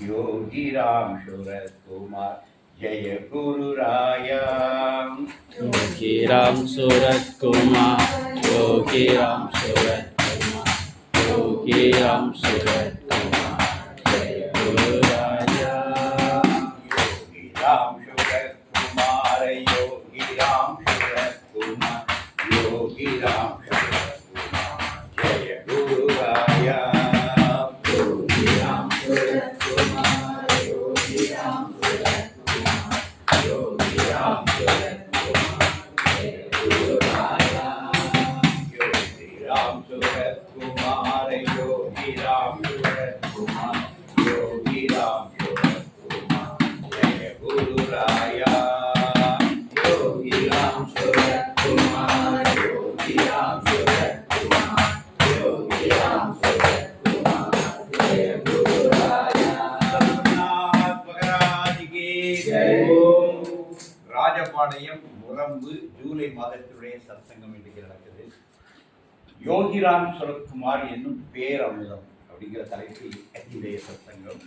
योगी राम सूरत कुमार जय गुरु राया। योगी राम सूरत कुमार, योगी राम सूरत कुमार, योगी राम सूरत कुमार, जय गुरु राया। योगी राम सूरत कुमार, योगी राम सूरत कुमार, योगी राम सूरत कुमार, जय गुरु राया। योगी राम सूरत कुमार, योगी राम सूरत कुमार, योगी राम सूरत कुमार, जय गुरु राया। योगी राम सूरत कुमार, योगी राम सूरत कुमार, योगी राम सूरत कुमार, जय गुरु राया। योगी राम सूरत कुमार, योगी राम सूरत कुमार, योगी राम सूरत कुमार, जय गुरु राया। சத்குருநாத் மகாராஜ் கி ஜெய். ராஜபாளையம் முரம்பு ஜூலை மாதத்தினுடைய சத்சங்கம் இன்றைக்கு நடக்குது. யோகிராம் சுரத்குமார் என்னும் பேரமுதம் அப்படிங்கிற தலைப்பில் இன்றைய சத்சங்கம்.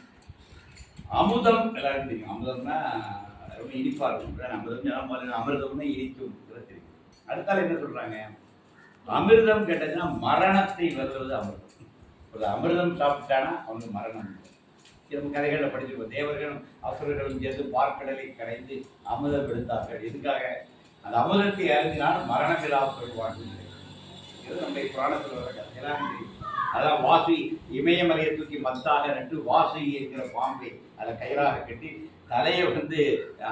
அமுதம் எல்லாரும் தெரியும். அமுதம்னா ரொம்ப இனிப்பா இருக்கும். அமுதம் அமிர்தம்னா இனிக்கும் தெரியும். அடுத்தால என்ன சொல்றாங்க? அமிர்தம் கேட்டதுன்னா மரணத்தை வெல்வது அமிர்தம். ஒரு அமிர்தம் சாப்பிட்டானா அவனுக்கு மரணம் இல்லை. நம்ம கதைகளில் படிச்சிருக்கோம். தேவர்களும் அசுரர்களும் சேர்ந்து பார்க்கடலை கடைந்து அமுதம் எடுத்தார்கள். எதுக்காக? அந்த அமுதத்தை அருந்தினால் மரணமில்லா பெறுவார்கள். இது நம்முடைய புராணத்தில் வர கதை. எல்லாரும் தெரியும். அதான் வாசி இமயமலையை தூக்கி மத்தாக நட்டு வாசி என்கிற பாம்பை அதை கயிறாக கட்டி தலையை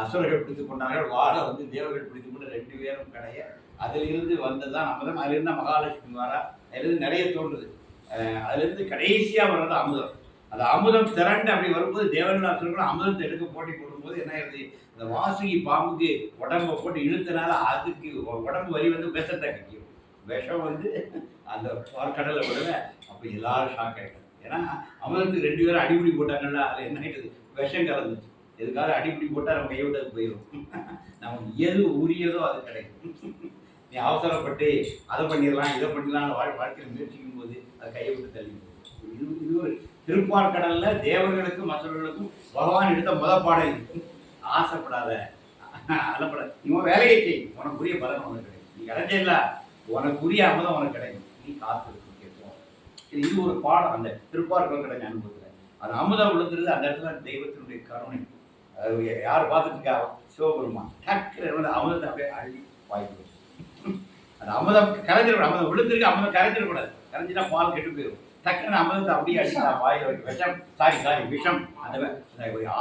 அசுரர்கள் பிடித்து கொண்டார்கள். வாழை தேவர்கள் பிடித்து கொண்டு ரெண்டு பேரும் கடைய அதிலிருந்து வந்ததுதான் அமுதம். அதிலிருந்து மகாலட்சுமி வாரா. அதிலிருந்து நிறைய தோன்றுது. அதிலிருந்து கடைசியாக வர்றது அமுதம். அந்த அமுதம் திரண்டு அப்படி வரும்போது தேவர்கள் அசுரர்களும் அமுதத்தை எடுக்க போட்டி போடும்போது என்ன ஆயிடுது? அந்த வாசுகி பாம்புக்கு உடம்பை போட்டு இழுத்தனால அதுக்கு உடம்பு வலி விஷத்தை கட்டியும். விஷம் அந்த கடலை விடல. அப்போ எல்லாரும் ஷாக் ஆகிட்டாங்க. ஏன்னா அமுதத்துக்கு ரெண்டு பேரும் அடிப்படி போட்டாங்கல்ல, அதில் என்ன ஆகிடுது? விஷம் கலந்துச்சு. எதுக்காக அடிப்படி போட்டால் நம்ம கைவிட்டது போயிடும். நமக்கு எது உரியதோ அது கிடைக்கும். நீ அவசரப்பட்டு அதை பண்ணிடலாம் இதை பண்ணிடலாம் வாழ்க்கையில் முயற்சிக்கும் போது அதை கையை விட்டு தள்ளி போகும். இது ஒரு திருப்பார்கடல்ல தேவர்களுக்கும் மற்றவர்களுக்கும் பகவான் எடுத்த பாடல். ஆசைப்படாத, அலப்படாத, நீ வேலையை செய், உனக்குரிய பலன் உனக்கு கிடைக்கும். நீ கிடைச்சல உனக்குரிய அமுதம் உனக்கு கிடைக்கும். நீ காத்து கேட்போம். இது ஒரு பாடம். அந்த திருப்பார்கடல் கிடைச்ச அனுபவத்தில் அந்த அமுதம் விழுந்துருது. அந்த இடத்துல தெய்வத்தினுடைய கருணை. யார் பார்த்துட்டு இருக்கா? சிவபெருமான் டக்குற அமுதத்தை அப்படியே அள்ளி வாய்ப்பு. அந்த அமுதம் கரைஞ்சிடக்கூடாது. அமுதம் விழுந்திருக்கு, அமுதம் கரைஞ்சிடக்கூடாது. கரைஞ்சிட்டா பால் கெட்டு போயிடும். டக்குன்னு அமுதத்தை அப்படியே அடிச்சா வாயில் விஷம். விஷம். அந்த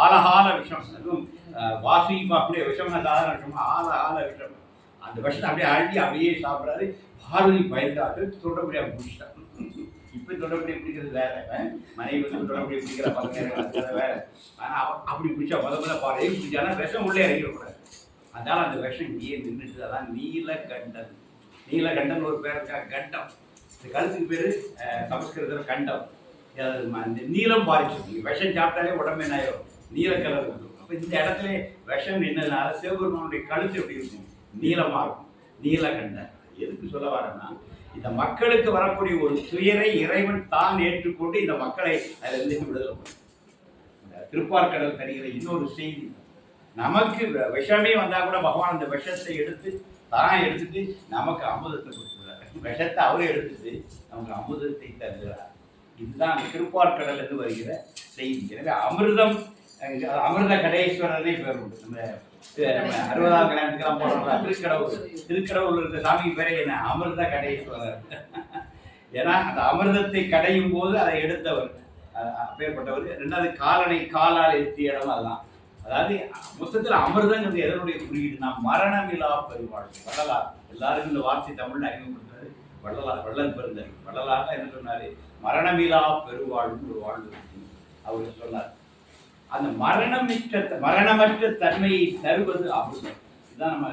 ஆலகால விஷம். அதுவும் வாசி அப்படியே விஷம்னா சாதாரண விஷம். ஆல விஷம். அந்த விஷத்தை அப்படியே அள்ளி அப்படியே சாப்பிட்றாரு. பார்வதி பயந்தாட்டு தொடர்படியாக பிடிச்சிட்டான். இப்போ தொடர்படியை பிடிக்கிறது வேற. மனைவி தொடர்படியை பிடிக்கிற பக்கம் வேற. ஆனால் அப்படி பிடிச்சா முதல்ல பாரு பிடிச்சானா விஷம் உள்ளே இறங்கிடக்கூடாது. அதனால அந்த விஷம் இங்கேயே நின்றுட்டு. அதான் நீலகண்டன். நீலகண்டன் ஒரு பேர் இருக்கா, கண்டம். இந்த கழுத்துக்கு பேர் சமஸ்கிருதத்தில் கண்டம். அந்த நீளம் பாதிச்சு. விஷம் சாப்பிட்டாலே உடம்பு என்ன ஆயிரும்? நீல கலர் வந்துடும். அப்போ இந்த இடத்துல விஷம் நின்றதுனால சிவபெருமானுடைய கழுத்து எப்படி இருக்கும்? நீளமாக இருக்கும். நீலகண்டன். எதுக்கு சொல்ல வரேன்னா, இந்த மக்களுக்கு வரக்கூடிய ஒரு துயரை இறைவன் தான் ஏற்றுக்கொண்டு இந்த மக்களை அதிலிருந்து விடுதலை பண்ணும். திருப்பார்கடல் தருகிற இன்னொரு செய்தி, நமக்கு விஷமே வந்தால் கூட பகவான் அந்த விஷத்தை எடுத்துட்டு நமக்கு அமுதத்தை கொடுத்துறார். விஷத்தை அவரே எடுத்துட்டு நமக்கு அமுதத்தை தருகிறார். இதுதான் திருப்பார்கடல் வருகிற செய்தி. எனவே அமிர்தம், அமிர்த கடேஸ்வரனே பேர் உண்டு. நம்ம 60ஆம் கல்யாணத்துக்கெல்லாம் போடுறோம்ல, திருக்கடவுள் இருக்க சாமி பேரே என்ன? அமிர்த கடேஸ்வரர். ஏன்னா அந்த அமிர்தத்தை கடையும் போது அதை எடுத்தவர், அப்பேற்பட்டவர். ரெண்டாவது காலனை காலால் எத்திய இடம் அதுதான். அதாவது மொத்தத்தில் அமிர்தங்கிறது எதனுடைய குறியீடு? நாம் மரணமில்லா பெருவாழ்வு. வள்ளலார் எல்லாருக்கும் இந்த வார்த்தை தமிழ்ல அறிமுகப்படுத்துறது வள்ளலார். வள்ளல் பெருந்தர் வள்ளலார் என்ன சொன்னாரு? மரணமில்லா பெருவாழ்வு ஒரு வாழ்வு அவரு சொன்னார். அந்த மரணமற்ற தன்மையை தருவது அமிர்தம். இதுதான் நம்ம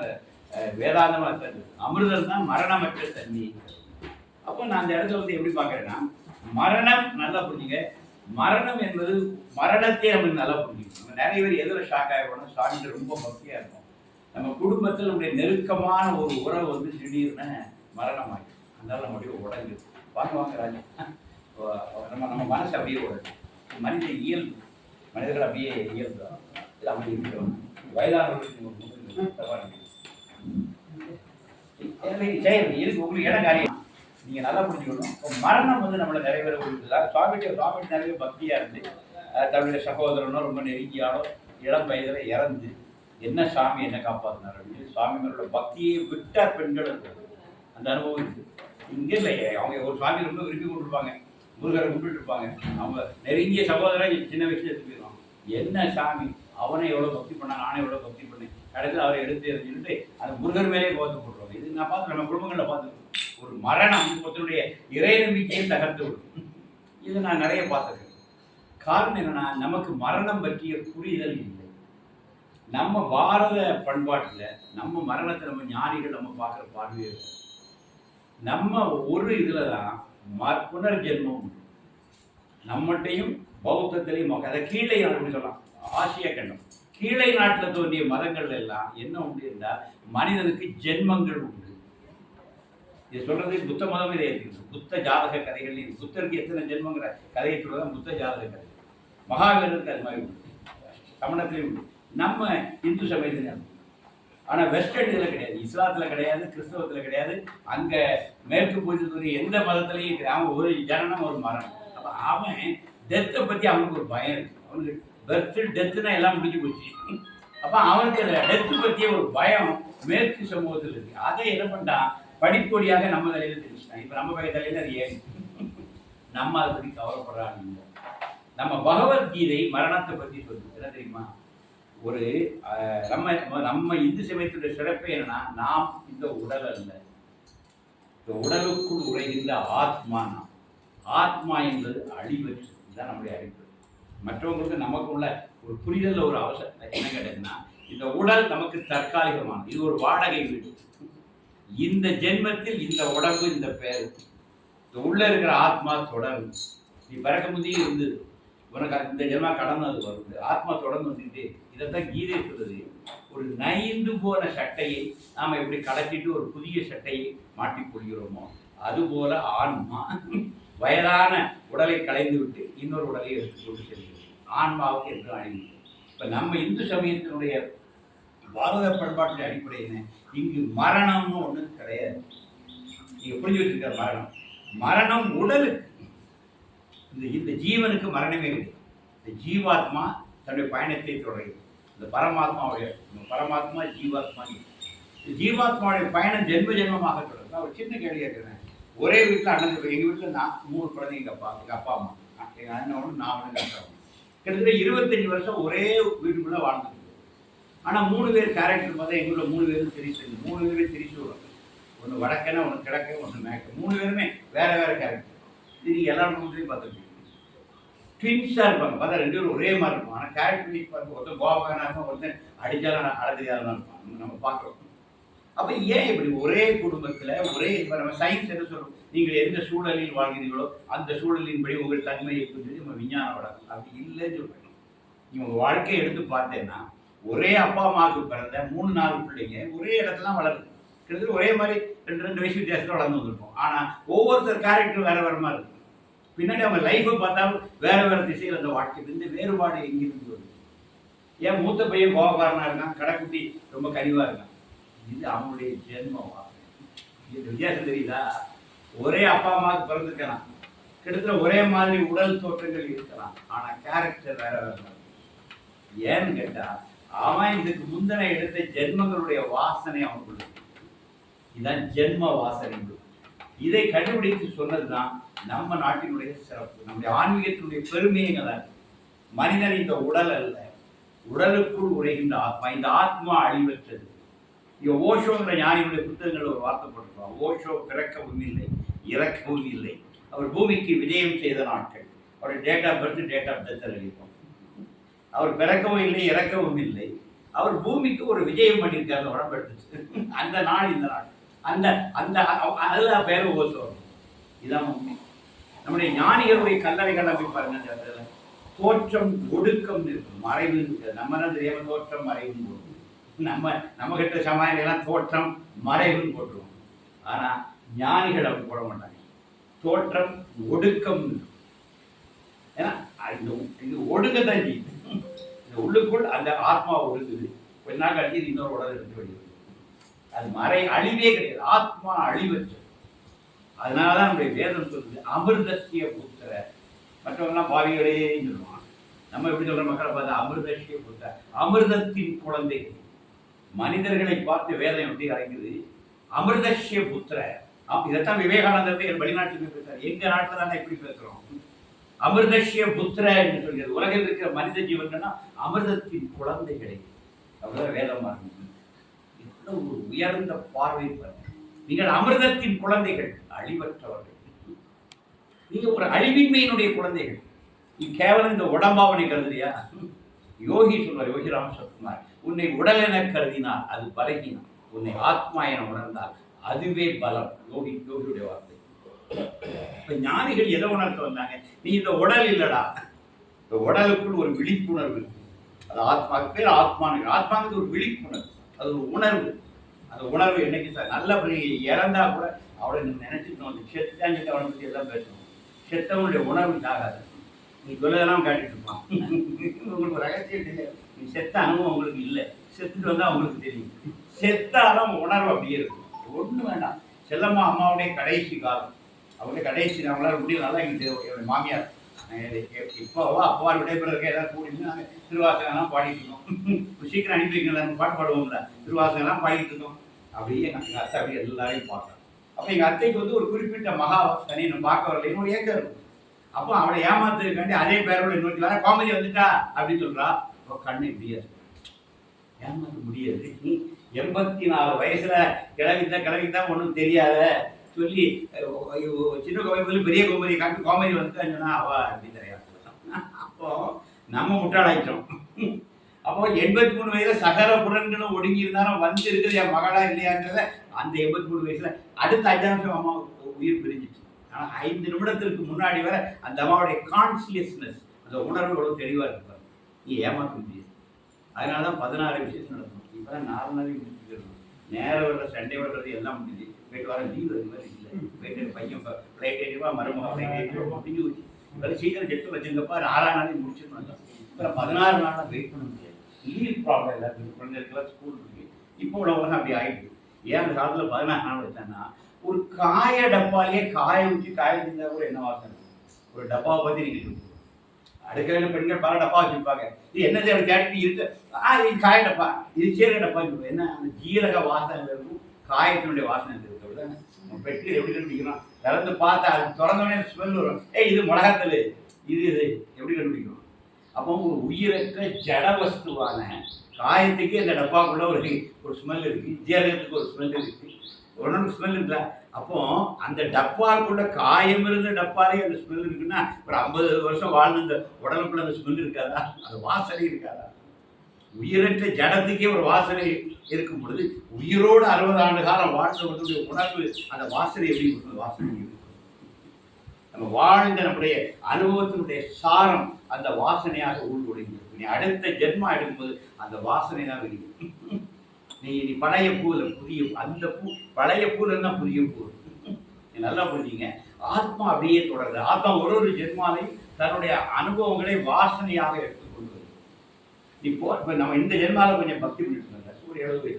வேதாந்தமாக தருது. அமிர்தம் தான் மரணமற்ற தன்மையை. அப்போ நான் அந்த இடத்துல எப்படி பார்க்குறேன்னா, மரணம் நல்லா புரிஞ்சுங்க. மரணம் என்பது மரணத்தை நமக்கு நல்லா புரிஞ்சுக்கணும். நம்ம நிறைய பேர் எதில் ஷாக் ஆகிடணும்? சாமிகிட்ட ரொம்ப பக்தியாக இருக்கும். நம்ம குடும்பத்தில் நம்முடைய நெருக்கமான ஒரு உறவு திடீர்னு மரணமாகி அதனால நம்முடைய உடஞ்சிடும். வாங்க ராஜா, நம்ம மனசு அப்படியே உடஞ்சி. மனித இயல்பு. மனிதர்கள் அப்படியே இயல்புதான். இது அப்படி இருக்கிறோம். வயதானவர்களுக்கு செய்யறது இருக்கு உங்களுக்கு இடம் காரியம் நீங்க நல்லா புரிஞ்சுக்கணும். மரணம் வந்து நம்மளை நிறைவேற கொடுக்குதா? சுவாமிகிட்ட நிறைய பக்தியா இருந்து தன்னுடைய சகோதரனோ ரொம்ப நெருங்கியாலோ இளம் வயதுல இறந்து என்ன சாமி என்ன காப்பாற்றினார் அப்படின்னு சுவாமிகளோட பக்தியை விட்டார் பெண்கள் அந்த அனுபவம் இருக்கு. இங்கே இல்லை, அவங்க ஒரு சுவாமி ரொம்ப விரும்பி கொண்டிருப்பாங்க, முருகரை கும்பிட்டு இருப்பாங்க, அவங்க நெருங்கிய சகோதரன் சின்ன வயசுல எடுத்துக்கலாம். என்ன சாமி அவனை எவ்வளோ பக்தி பண்ணான், நானே எவ்வளோ பக்தி பண்ணேன், கடைசியில் அவரை எடுத்து எறிஞ்சுட்டு அந்த முருகர் மேலே கோபத்தை போட்டுருவாங்க. இது நான் பார்த்து நம்ம குடும்பங்களில் பார்த்துருக்கோம். ஒரு மரணம் ஒருத்தருடைய இறை நம்பிக்கையை தகர்த்து விடும். இது நான் நிறைய பார்த்துருக்கேன். காரணம் என்னன்னா, நமக்கு மரணம் பற்றிய புரிதல் இல்லை. நம்ம பாரத பண்பாட்டில் நம்ம மரணத்தை நம்ம ஞானிகள் நம்ம பார்க்குற பார்வையே நம்ம ஒரு இதில் தான் புனர்ஜென்மம் நம்மகிட்டையும் பௌத்தத்திலையும் அதை கீழே அப்படின்னு சொல்லலாம். ஆசிய கண்டம் கீழே நாட்டில் தோன்றிய மதங்கள் எல்லாம் என்ன உண்டு என்றால் மனிதனுக்கு ஜென்மங்கள் உண்டு. இது சொல்றது புத்த மதம் இதை ஏற்றுக்கிறது. புத்த ஜாதக கதைகள் புத்தருக்கு எத்தனை ஜென்மங்கிற கதையை சொல்றதான் புத்த ஜாதக கதை. மகாவீரருக்கு அது மாதிரி உண்டு, தமிழத்திலையும் உண்டு, நம்ம இந்து சமயத்திலையும். ஆனால் வெஸ்டர்ன் இதில் கிடையாது, இஸ்லாத்தில் கிடையாது, கிறிஸ்தவத்தில் கிடையாது, அங்கே மேற்கு பூஜை எந்த மதத்துலையும் கிடையாது. அவன் ஒரு ஜனனம் ஒரு மரணம். அப்போ அவன் டெத்தை பற்றி அவனுக்கு ஒரு பயம் இருக்கு. அவனுக்கு பெர்த்து டெத்துனா எல்லாம் முடிஞ்சு போச்சு. அப்போ அவனுக்கு டெத்து பற்றிய ஒரு பயம் மேற்கு சமூகத்தில் இருக்கு. அதை என்ன பண்ணிட்டான், படிப்பொடியாக நம்ம தலையில் தெரிஞ்சுட்டான். இப்போ நம்ம பழைய தலையில் அது ஏன் நம்ம அதை பற்றி கவலைப்படுறாங்க. நம்ம பகவத்கீதை மரணத்தை பற்றி சொல்லுது. என்ன தெரியுமா, ஒரு நம்ம இந்து சமயத்துடைய சிறப்பு என்னன்னா, நாம் இந்த உடல் அல்ல, இந்த உடலுக்குள் உரைகின்ற ஆத்மா. நாம் ஆத்மா என்பது அழிவற்று. இதுதான் நம்முடைய அறிவு. மற்றவங்களுக்கு நமக்கு உள்ள ஒரு புரிதல் ஒரு அவசரம் என்ன கேட்டதுன்னா, இந்த உடல் நமக்கு தற்காலிகமானது, இது ஒரு வாடகை வீடு. இந்த ஜென்மத்தில் இந்த உடம்பு இந்த பேர், இந்த உள்ள இருக்கிற ஆத்மா தொடரும். நீ பிறக்க முந்தையே இருந்தது, உனக்கு இந்த ஜென்மா கடந்து வருது, ஆத்மா தொடர்ந்து வந்துட்டு. இதைத்தான் கீதை சொல்லுது. ஒரு நைந்து போன சட்டையை நாம் எப்படி கலட்டிட்டு ஒரு புதிய சட்டையை மாட்டி கொள்கிறோமோ அதுபோல ஆன்மா வயதான உடலை களைந்து விட்டு இன்னொரு உடலை எடுத்துக்கொண்டு செல்கிறது. ஆன்மாவுக்கு என்று அழிவு. இப்போ நம்ம இந்து சமயத்தினுடைய பாரத பண்பாட்டின் அடிப்படை என்ன, இங்கு மரணம்னு ஒன்று கிடையாது. நீங்க புரிஞ்சு வச்சிருக்க மரணம், மரணம் உடலுக்கு, இந்த ஜீவனுக்கு மரணமே கிடையாது. இந்த ஜீவாத்மா தன்னுடைய பயணத்தை தொடர்கிறது. இந்த பரமாத்மா ஜீவாத்மாவுடைய பயணம் ஜென்ம ஜென்மமாக தொடரும். நான் ஒரு சின்ன கேள்வி கேட்குறேன். ஒரே வீட்டில் அண்ணன், எங்கள் வீட்டில் நான் 3 குழந்தைங்க, எங்கள் அப்பா அம்மா, எங்கள் அண்ணன் ஒன்று, நான் ஒன்று, எங்கள் அப்பா. கிட்டத்தட்ட 25 வருஷம் ஒரே வீட்டுக்குள்ளே வாழ்ந்துட்டு. ஆனால் 3 பேர் கேரக்டர் பார்த்தா எங்களோட 3 பேரும் திரிசு, 3 பேருமே திரிசு வரும். ஒன்று வடக்கன, ஒன்று கிழக்க, ஒன்று மேற்க. 3 பேருமே வேற வேற கேரக்டர். இது நீங்கள் எல்லா குடும்பத்தையும் பார்த்துருக்கீங்க. ட்வின்ஸாக இருப்பாங்க, பார்த்தா 2 பேரும் ஒரே மாதிரி இருக்கும். ஆனால் கேரக்டரிஸ்டிக் பார்த்து ஒருத்தர் கோபக்காரனாக இருப்பான், ஒருத்தர் அடித்தாலும் அழகாக இருப்பான். நம்ம பார்க்குறோம். அப்போ ஏன் இப்படி ஒரே குடும்பத்தில் ஒரே, இப்போ நம்ம சயின்ஸ் என்ன சொல்கிறோம், நீங்கள் எந்த சூழலில் வாழ்கிறீர்களோ அந்த சூழலின்படி உங்கள் தன்மை எப்படி நம்ம விஞ்ஞானம் வளரும். அப்படி இல்லைன்னு சொல்கிறேன். நீ உங்கள் வாழ்க்கையை எடுத்து பார்த்தேன்னா ஒரே அப்பா அம்மாவுக்கு பிறந்த 3-4 பிள்ளைங்க ஒரே இடத்துல வளருது. கிட்டத்தட்ட ஒரே மாதிரி 2 வயசு வித்தியாசத்தில் வளர்ந்து வந்திருக்கும். ஆனால் ஒவ்வொருத்தர் கேரக்டர் வேறு வேறு மாதிரி இருக்கும். பின்னாடி அவங்க லைஃப்பை பார்த்தாலும் வேறு வேறு திசையில் அந்த வாழ்க்கை. இந்த வேறுபாடு எங்கிருந்து வருது? ஏன் மூத்த பையன் கோபக்காரனாக இருக்கான், கடைக்குட்டி ரொம்ப கனிவாக இருக்கான்? இது அவனுடைய ஜென்மம். இது வித்தியாசம் தெரியுதா? ஒரே அப்பா அம்மாவுக்கு பிறந்திருக்கலாம், கிட்டத்தட்ட ஒரே மாதிரி உடல் தோற்றங்கள் இருக்கலாம், ஆனால் கேரக்டர் வேற வேற. ஏன்னு கேட்டால் அவன் இதுக்கு முந்தின எடுத்த ஜென்மங்களுடைய வாசனை அவனுக்குள்ள. இதுதான் ஜென்ம வாசனை. இதை கண்டுபிடித்து சொன்னதுதான் நம்ம நாட்டினுடைய சிறப்பு, நம்முடைய ஆன்மீகத்தினுடைய பெருமையை தான். மனிதன் இந்த உடல் அல்ல, உடலுக்குள் உரைகின்ற ஆத்மா. இந்த ஆத்மா அழிவற்றது. இங்க ஓஷோங்கிற ஞானியுடைய புத்தகங்கள் ஒரு வார்த்தை போட்டிருக்கோம். ஓஷோ பிறக்கவும் இல்லை இறக்கவும் இல்லை, அவர் பூமிக்கு விஜயம் செய்த நாட்கள். அவருடைய date of birth, date of death எழுதியிருக்கோம். அவர் பிறக்கவும் இல்லை இறக்கவும் இல்லை, அவர் பூமிக்கு ஒரு விஜயம் பண்ணியிருக்காரு, அந்த உடம்பு எடுத்துச்சு. அந்த நாள் இந்த நாள், அந்த அந்த அதுதான் பேர் ஓஷோ. இதான் உண்மை. நம்முடைய ஞானிகளுடைய கல்லறைகள் அப்படி பாருங்க, தோற்றம் ஒடுக்கம் இருக்கும், மறைவு. நம்ம தான் தெரியாம தோற்றம் மறைவுன்னு போடுவோம். நம்ம கிட்ட சமாளிலாம் தோற்றம் மறைவுன்னு போட்டுருவோம். ஆனா ஞானிகள் அப்படி போட மாட்டாங்க. தோற்றம் ஒடுக்கம். ஏன்னா இது ஒடுக்கத்தான் செய்யும். உள்ளுக்குள் அந்த ஆத்மா ஒழுங்குது. கொஞ்ச நாள் கழிச்சு இன்னொரு உடல் எடுத்து வெளியே. அது அழிவே கிடையாது. ஆத்மா அழிவற்றது. அதனாலதான் நம்முடைய வேதம் சொல்லுது அமிர்தசிய புத்திர. மற்றவங்கலாம் பாவிகளே சொல்லுவான். நம்ம எப்படி சொல்ற மக்களை பார்த்து அமிர்தசிய புத்திர, அமிர்தத்தின் குழந்தைகள். மனிதர்களை பார்த்து வேதம் எப்படி அழைக்குது? அமிர்தசிய புத்திர. இதைத்தான் விவேகானந்தர் வெளிநாட்டுக்கு பேசுறாரு. எங்க நாட்டுல தானே எப்படி பேசுறோம்? அமிர்தசிய புத்திர என்று சொல்கிறது. உலகில் இருக்கிற மனித ஜீவன்கள்னா அமிர்தத்தின் குழந்தைகளை. அப்படிதான் வேதமா இருக்கு. இவ்வளவு ஒரு உயர்ந்த பார்வை பாருங்க. நீங்கள் அமிர்தத்தின் குழந்தைகள், அழிவற்றவர்கள். நீங்க ஒரு அழிவின்மையினுடைய குழந்தைகள். நீ கேவலம் இந்த உடம்பாவனை கருதுறியா? யோகி சொல்வார், யோகி ராம் சரத்குமார், உன்னை உடல் என கருதினால் அது பலகீனம், உன்னை ஆத்மா என உணர்ந்தால் அதுவே பலம். யோகியுடைய வார்த்தை. இப்ப ஞானிகள் எதை உணர்த்த வந்தாங்க? நீ இந்த உடல் இல்லடா. இந்த உடலுக்குள் ஒரு விழிப்புணர்வு இருக்கு. அது ஆத்மாவுக்கு பேர் ஆத்மானு. ஆத்மாவுக்கு ஒரு விழிப்புணர்வு, அது ஒரு உணர்வு. அந்த உணர்வு என்னைக்கு சார் நல்லபடி இறந்தா கூட அவளை நீங்க நினைச்சுக்கணும். செத்தாங்க அவனை பத்தி எல்லாம் பேசணும். செத்தவனுடைய உணர்வு ஆகாது. நீ சொல்லதெல்லாம் காட்டிட்டு இருப்பான். உங்களுக்கு ரகசியம் தெரியாது. நீ செத்த அனுபவம் உங்களுக்கு இல்லை. செத்துட்டு வந்தா உங்களுக்கு தெரியும். செத்தாலும் உணர்வு அப்படியே இருக்கும். ஒண்ணு வேண்டாம். செல்லம்மா அம்மாவுடைய கடைசி காலம், அவருடைய கடைசி அவங்களால முடியும். நல்லா எங்களுக்கு மாமியார் இப்போவா அப்பா விடைபெறதுக்கு ஏதாவது கூடிட்டு நாங்கள் திருவாசகம்லாம் பாடிட்டு இருக்கோம். சீக்கிரம் அனுப்பி வைக்கல, பாட்டு பாடுவோம்ல, திருவாசகம்லாம் பாடிட்டு இருக்கோம். அப்படியே எங்கள் அத்தை அப்படியே எல்லாரையும் பார்த்தோம். அப்போ எங்கள் அத்தைக்கு வந்து ஒரு குறிப்பிட்ட மகாவாசனை நம்ம பார்க்க வரல, ஒரு ஏக்கர் இருக்கும். அப்போ அவளை ஏமாத்துக்காண்டி அதே பேரோட இன்னொரு வர காமெடி வந்துட்டா அப்படின்னு சொல்றா. கண்ணு முடியாது, ஏமாத்த முடியாது. 84 வயசுல கிளவித்தான் ஒன்றும் தெரியாத சொல்லி சின்ன கோமதி பெரிய கோமதி காட்டு கோமதி வந்து சொன்னா அவ அப்படி தெரியாது. அப்போ நம்ம முட்டாளாயிட்டோம். அப்போ 83 வயசுல சகல புலன்களும் ஒடுங்கி இருந்தாலும் வந்து இருக்குது என் மகளா இல்லையாங்கிறத அந்த 83 வயசுல அடுத்த 5 நிமிஷம் அம்மா உயிர் பிரிஞ்சிச்சு. ஆனா 5 நிமிடத்திற்கு முன்னாடி வர அந்த அம்மாவுடைய கான்சியஸ்னஸ், அந்த உணர்வு எவ்வளவு தெளிவா இருப்பார். நீ ஏமாற்ற முடியாது. அதனாலதான் 16 விஷயம் நடக்கும். இப்பதான் 4 நாள் முடிச்சுக்கிறோம். நேரம் வர்ற சண்டே வர்றது எல்லாம் முடிஞ்சு போயிட்டு வர லீவ் அது மாதிரி இல்லை. போயிட்டு பையன் ஃப்ளைட் ஏறிவா மருமக ஃப்ளைட் ஏறிவா முடிஞ்சு வச்சு வேறு சீக்கிரம் ஜெட்டு வச்சுருக்கப்பா 6ஆம் நாளைக்கு முடிச்சிருந்தாங்க. இப்போ 16 நாளாக வெயிட் பண்ண முடியாது. லீவ் ப்ராப்ளம் எல்லாத்துக்கும் குழந்தைகளுக்கெல்லாம் ஸ்கூல் இருக்கு. இப்போ உள்ள உலகம் அப்படி ஆகிடுது. ஏன் அந்த காலத்தில் 16 நாள் வச்சாங்கன்னா ஒரு காய டப்பாலேயே காய ஊற்றி காய செஞ்சால் கூட என்ன வாசனை. ஒரு டப்பாவை பற்றி நீங்கள் அடுக்கையில் பெண்கள் பல டப்பா வச்சுருப்பாங்க. இது என்னது அப்படி கேட்டு இருக்கு. இது காய டப்பா, இது சீரக டப்பா சொல்லுவோம். என்ன அந்த ஜீரக வாசனை இருக்கும், காயத்தினுடைய வாசனை இருக்கு. பெட்ரோல் எப்படி கண்டுபிடிக்கிறோம்? திறந்து பார்த்தா அது திறந்தோடனே ஸ்மெல் வரும். இது மிளகாத்தல், இது எப்படி கண்டுபிடிக்கிறோம்? அப்போ ஒரு உயிரற்ற ஜட வஸ்துவான காயத்துக்கு இந்த டப்பாக்குள்ள ஒரு ஸ்மெல் இருக்கு, ஜீரகத்துக்கு ஒரு ஸ்மெல் இருக்கு, ஒன்று ஸ்மெல் இருக்குல்ல. அப்போ அந்த டப்பாக்குள்ள காயம் இருந்த டப்பாலே அந்த ஸ்மெல் இருக்குன்னா ஒரு 50 வருஷம் வாழ்ந்த இந்த உடலுக்குள்ள அந்த ஸ்மெல் இருக்காதா? அந்த வாசனை இருக்காதா? உயிரற்ற ஜடத்துக்கே ஒரு வாசனை இருக்கும் பொழுது உயிரோடு 60 ஆண்டு காலம் வாழ்ந்தவர்களுடைய உணர்வு அந்த வாசனை எப்படி இருக்கும்? வாசனை நம்ம வாழ்ந்த நம்முடைய அனுபவத்தினுடைய சாரம் அந்த வாசனையாக உள்வொடுங்கிருக்கும். நீ அடுத்த ஜென்மா எடுக்கும்போது அந்த வாசனை தான் வெளியும். நீ பழைய பூல புதிய அந்த பூ, பழைய பூல இருந்தால் புதிய பூ. நீ நல்லா புரிஞ்சுங்க. ஆத்மா அப்படியே தொடருது. ஆத்மா ஒரு ஜென்மாவையும் தன்னுடைய அனுபவங்களை வாசனையாக எடுத்துக்கொண்டு வருது. இப்போ நம்ம இந்த ஜென்மாவில் கொஞ்சம் பக்தி பண்ணிட்டு இருந்தோம். சூரிய அளவு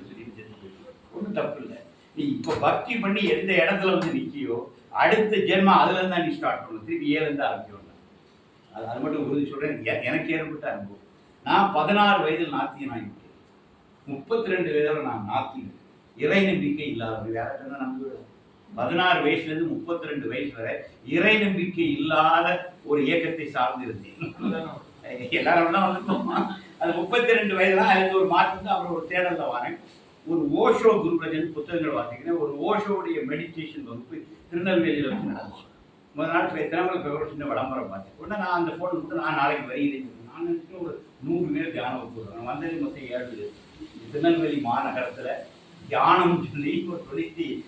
ஒன்றும் தப்பு இல்லை. நீ இப்போ பக்தி பண்ணி எந்த இடத்துல வந்து நிற்கியோ அடுத்த ஜென்மா அதுல இருந்தா நீ ஸ்டார்ட் பண்ணணும். திருப்பி 7 இருந்து ஆரம்பிக்கணும். அது மட்டும் உறுதி சொல்றேன். எனக்கு ஏற்பட்ட அனுபவம். நான் 16 வயதில் நாத்திகன் ஆகிவிட்டேன். 32 வயதில் நான் நாத்திகன். இறை நம்பிக்கை இல்லாத வேற என்ன நம்புகிறேன். 16 வயசுலேருந்து 32 வயசு வரை இறை நம்பிக்கை இல்லாத ஒரு இயக்கத்தை சார்ந்து இருந்தேன். எல்லாரும் தான் வந்துட்டோம். அது 32 வயதுலாம் அதுக்கு ஒரு மாற்றம் தான். அப்புறம் ஒரு தேடல்ல வரேன். ஒரு ஓஷோ குருபஜன் புத்தகங்கள் வாசிக்கிறேன். ஒரு ஓஷோடைய மெடிடேஷன் வகுப்பு திருநெல்வேலியில் வச்சு நடந்துச்சு. முதல் நாள் தினமலை ஒரு சின்ன விளம்பரம் பார்த்தேன். உடனே நான் அந்த ஃபோன் கொடுத்து நான் நாளைக்கு வருகிறேன். நான் நினைச்சு ஒரு 100 பேர் தியானம் வகுப்பு. நான் வந்தது மொத்தம் 7 திருநெல்வேலி மாநகரத்தில் தியானம் சொல்லி ஒரு 94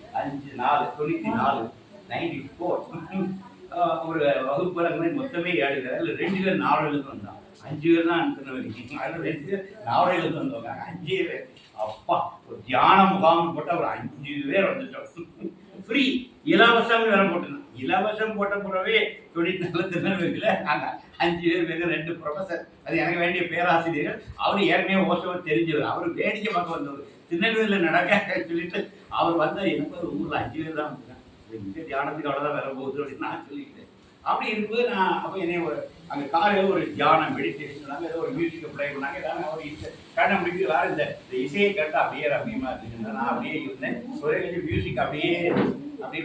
ஒரு வகுப்பு மொத்தமே 7 பேர். அதில் 2 பேர் நாவலிலிருந்து வந்தாங்க. 5 பேர் தான் திருநெல்வேலி. அதில் 2 பேர் நாவலிலிருந்து வந்தவங்க. 5 பேர். அப்பா ஒரு தியான முகாம் போட்டால் ஒரு 5 பேர் வந்துட்டோம். ஃப்ரீ, இலவசம்னு வேற போட்டுருந்தோம். இலவசம் போட்ட பிறவே தொழிற்நல திருநெல்வேலியில் நாங்கள் 5 பேர் 2 ப்ரொஃபஸர், அது எனக்கு வேண்டிய பேராசிரியர்கள். அவர் ஏற்கனவே ஓசோ தெரிஞ்சவர், அவர் வேடிக்கை பார்க்க வந்தவர். திருநெல்வேலியில் நடக்க சொல்லிட்டு அவர் வந்தால் எனக்கு ஒரு ஊரில் 5 பேர் தான் இருக்காங்க, இந்த தியானத்துக்கு அவ்வளோதான் வேலை போகுது அப்படின்னு நான் சொல்லிக்கிட்டேன். அப்படி இருக்கும்போது நான் அப்போ என்னை அங்கே காலையில் ஒரு தியானம் மெடிடேஷன் சொன்னாங்க, ஏதோ ஒரு மியூசிக்கை ப்ளே பண்ணாங்க. எல்லாமே அவர் கண்ணை முடிச்சு எல்லாரும் இந்த இசையை கேட்டால் அப்படியே ரம்மியமாக இருந்துச்சு. நான் அப்படியே இருந்தேன். ஒரே கொஞ்சம் மியூசிக் அப்படியே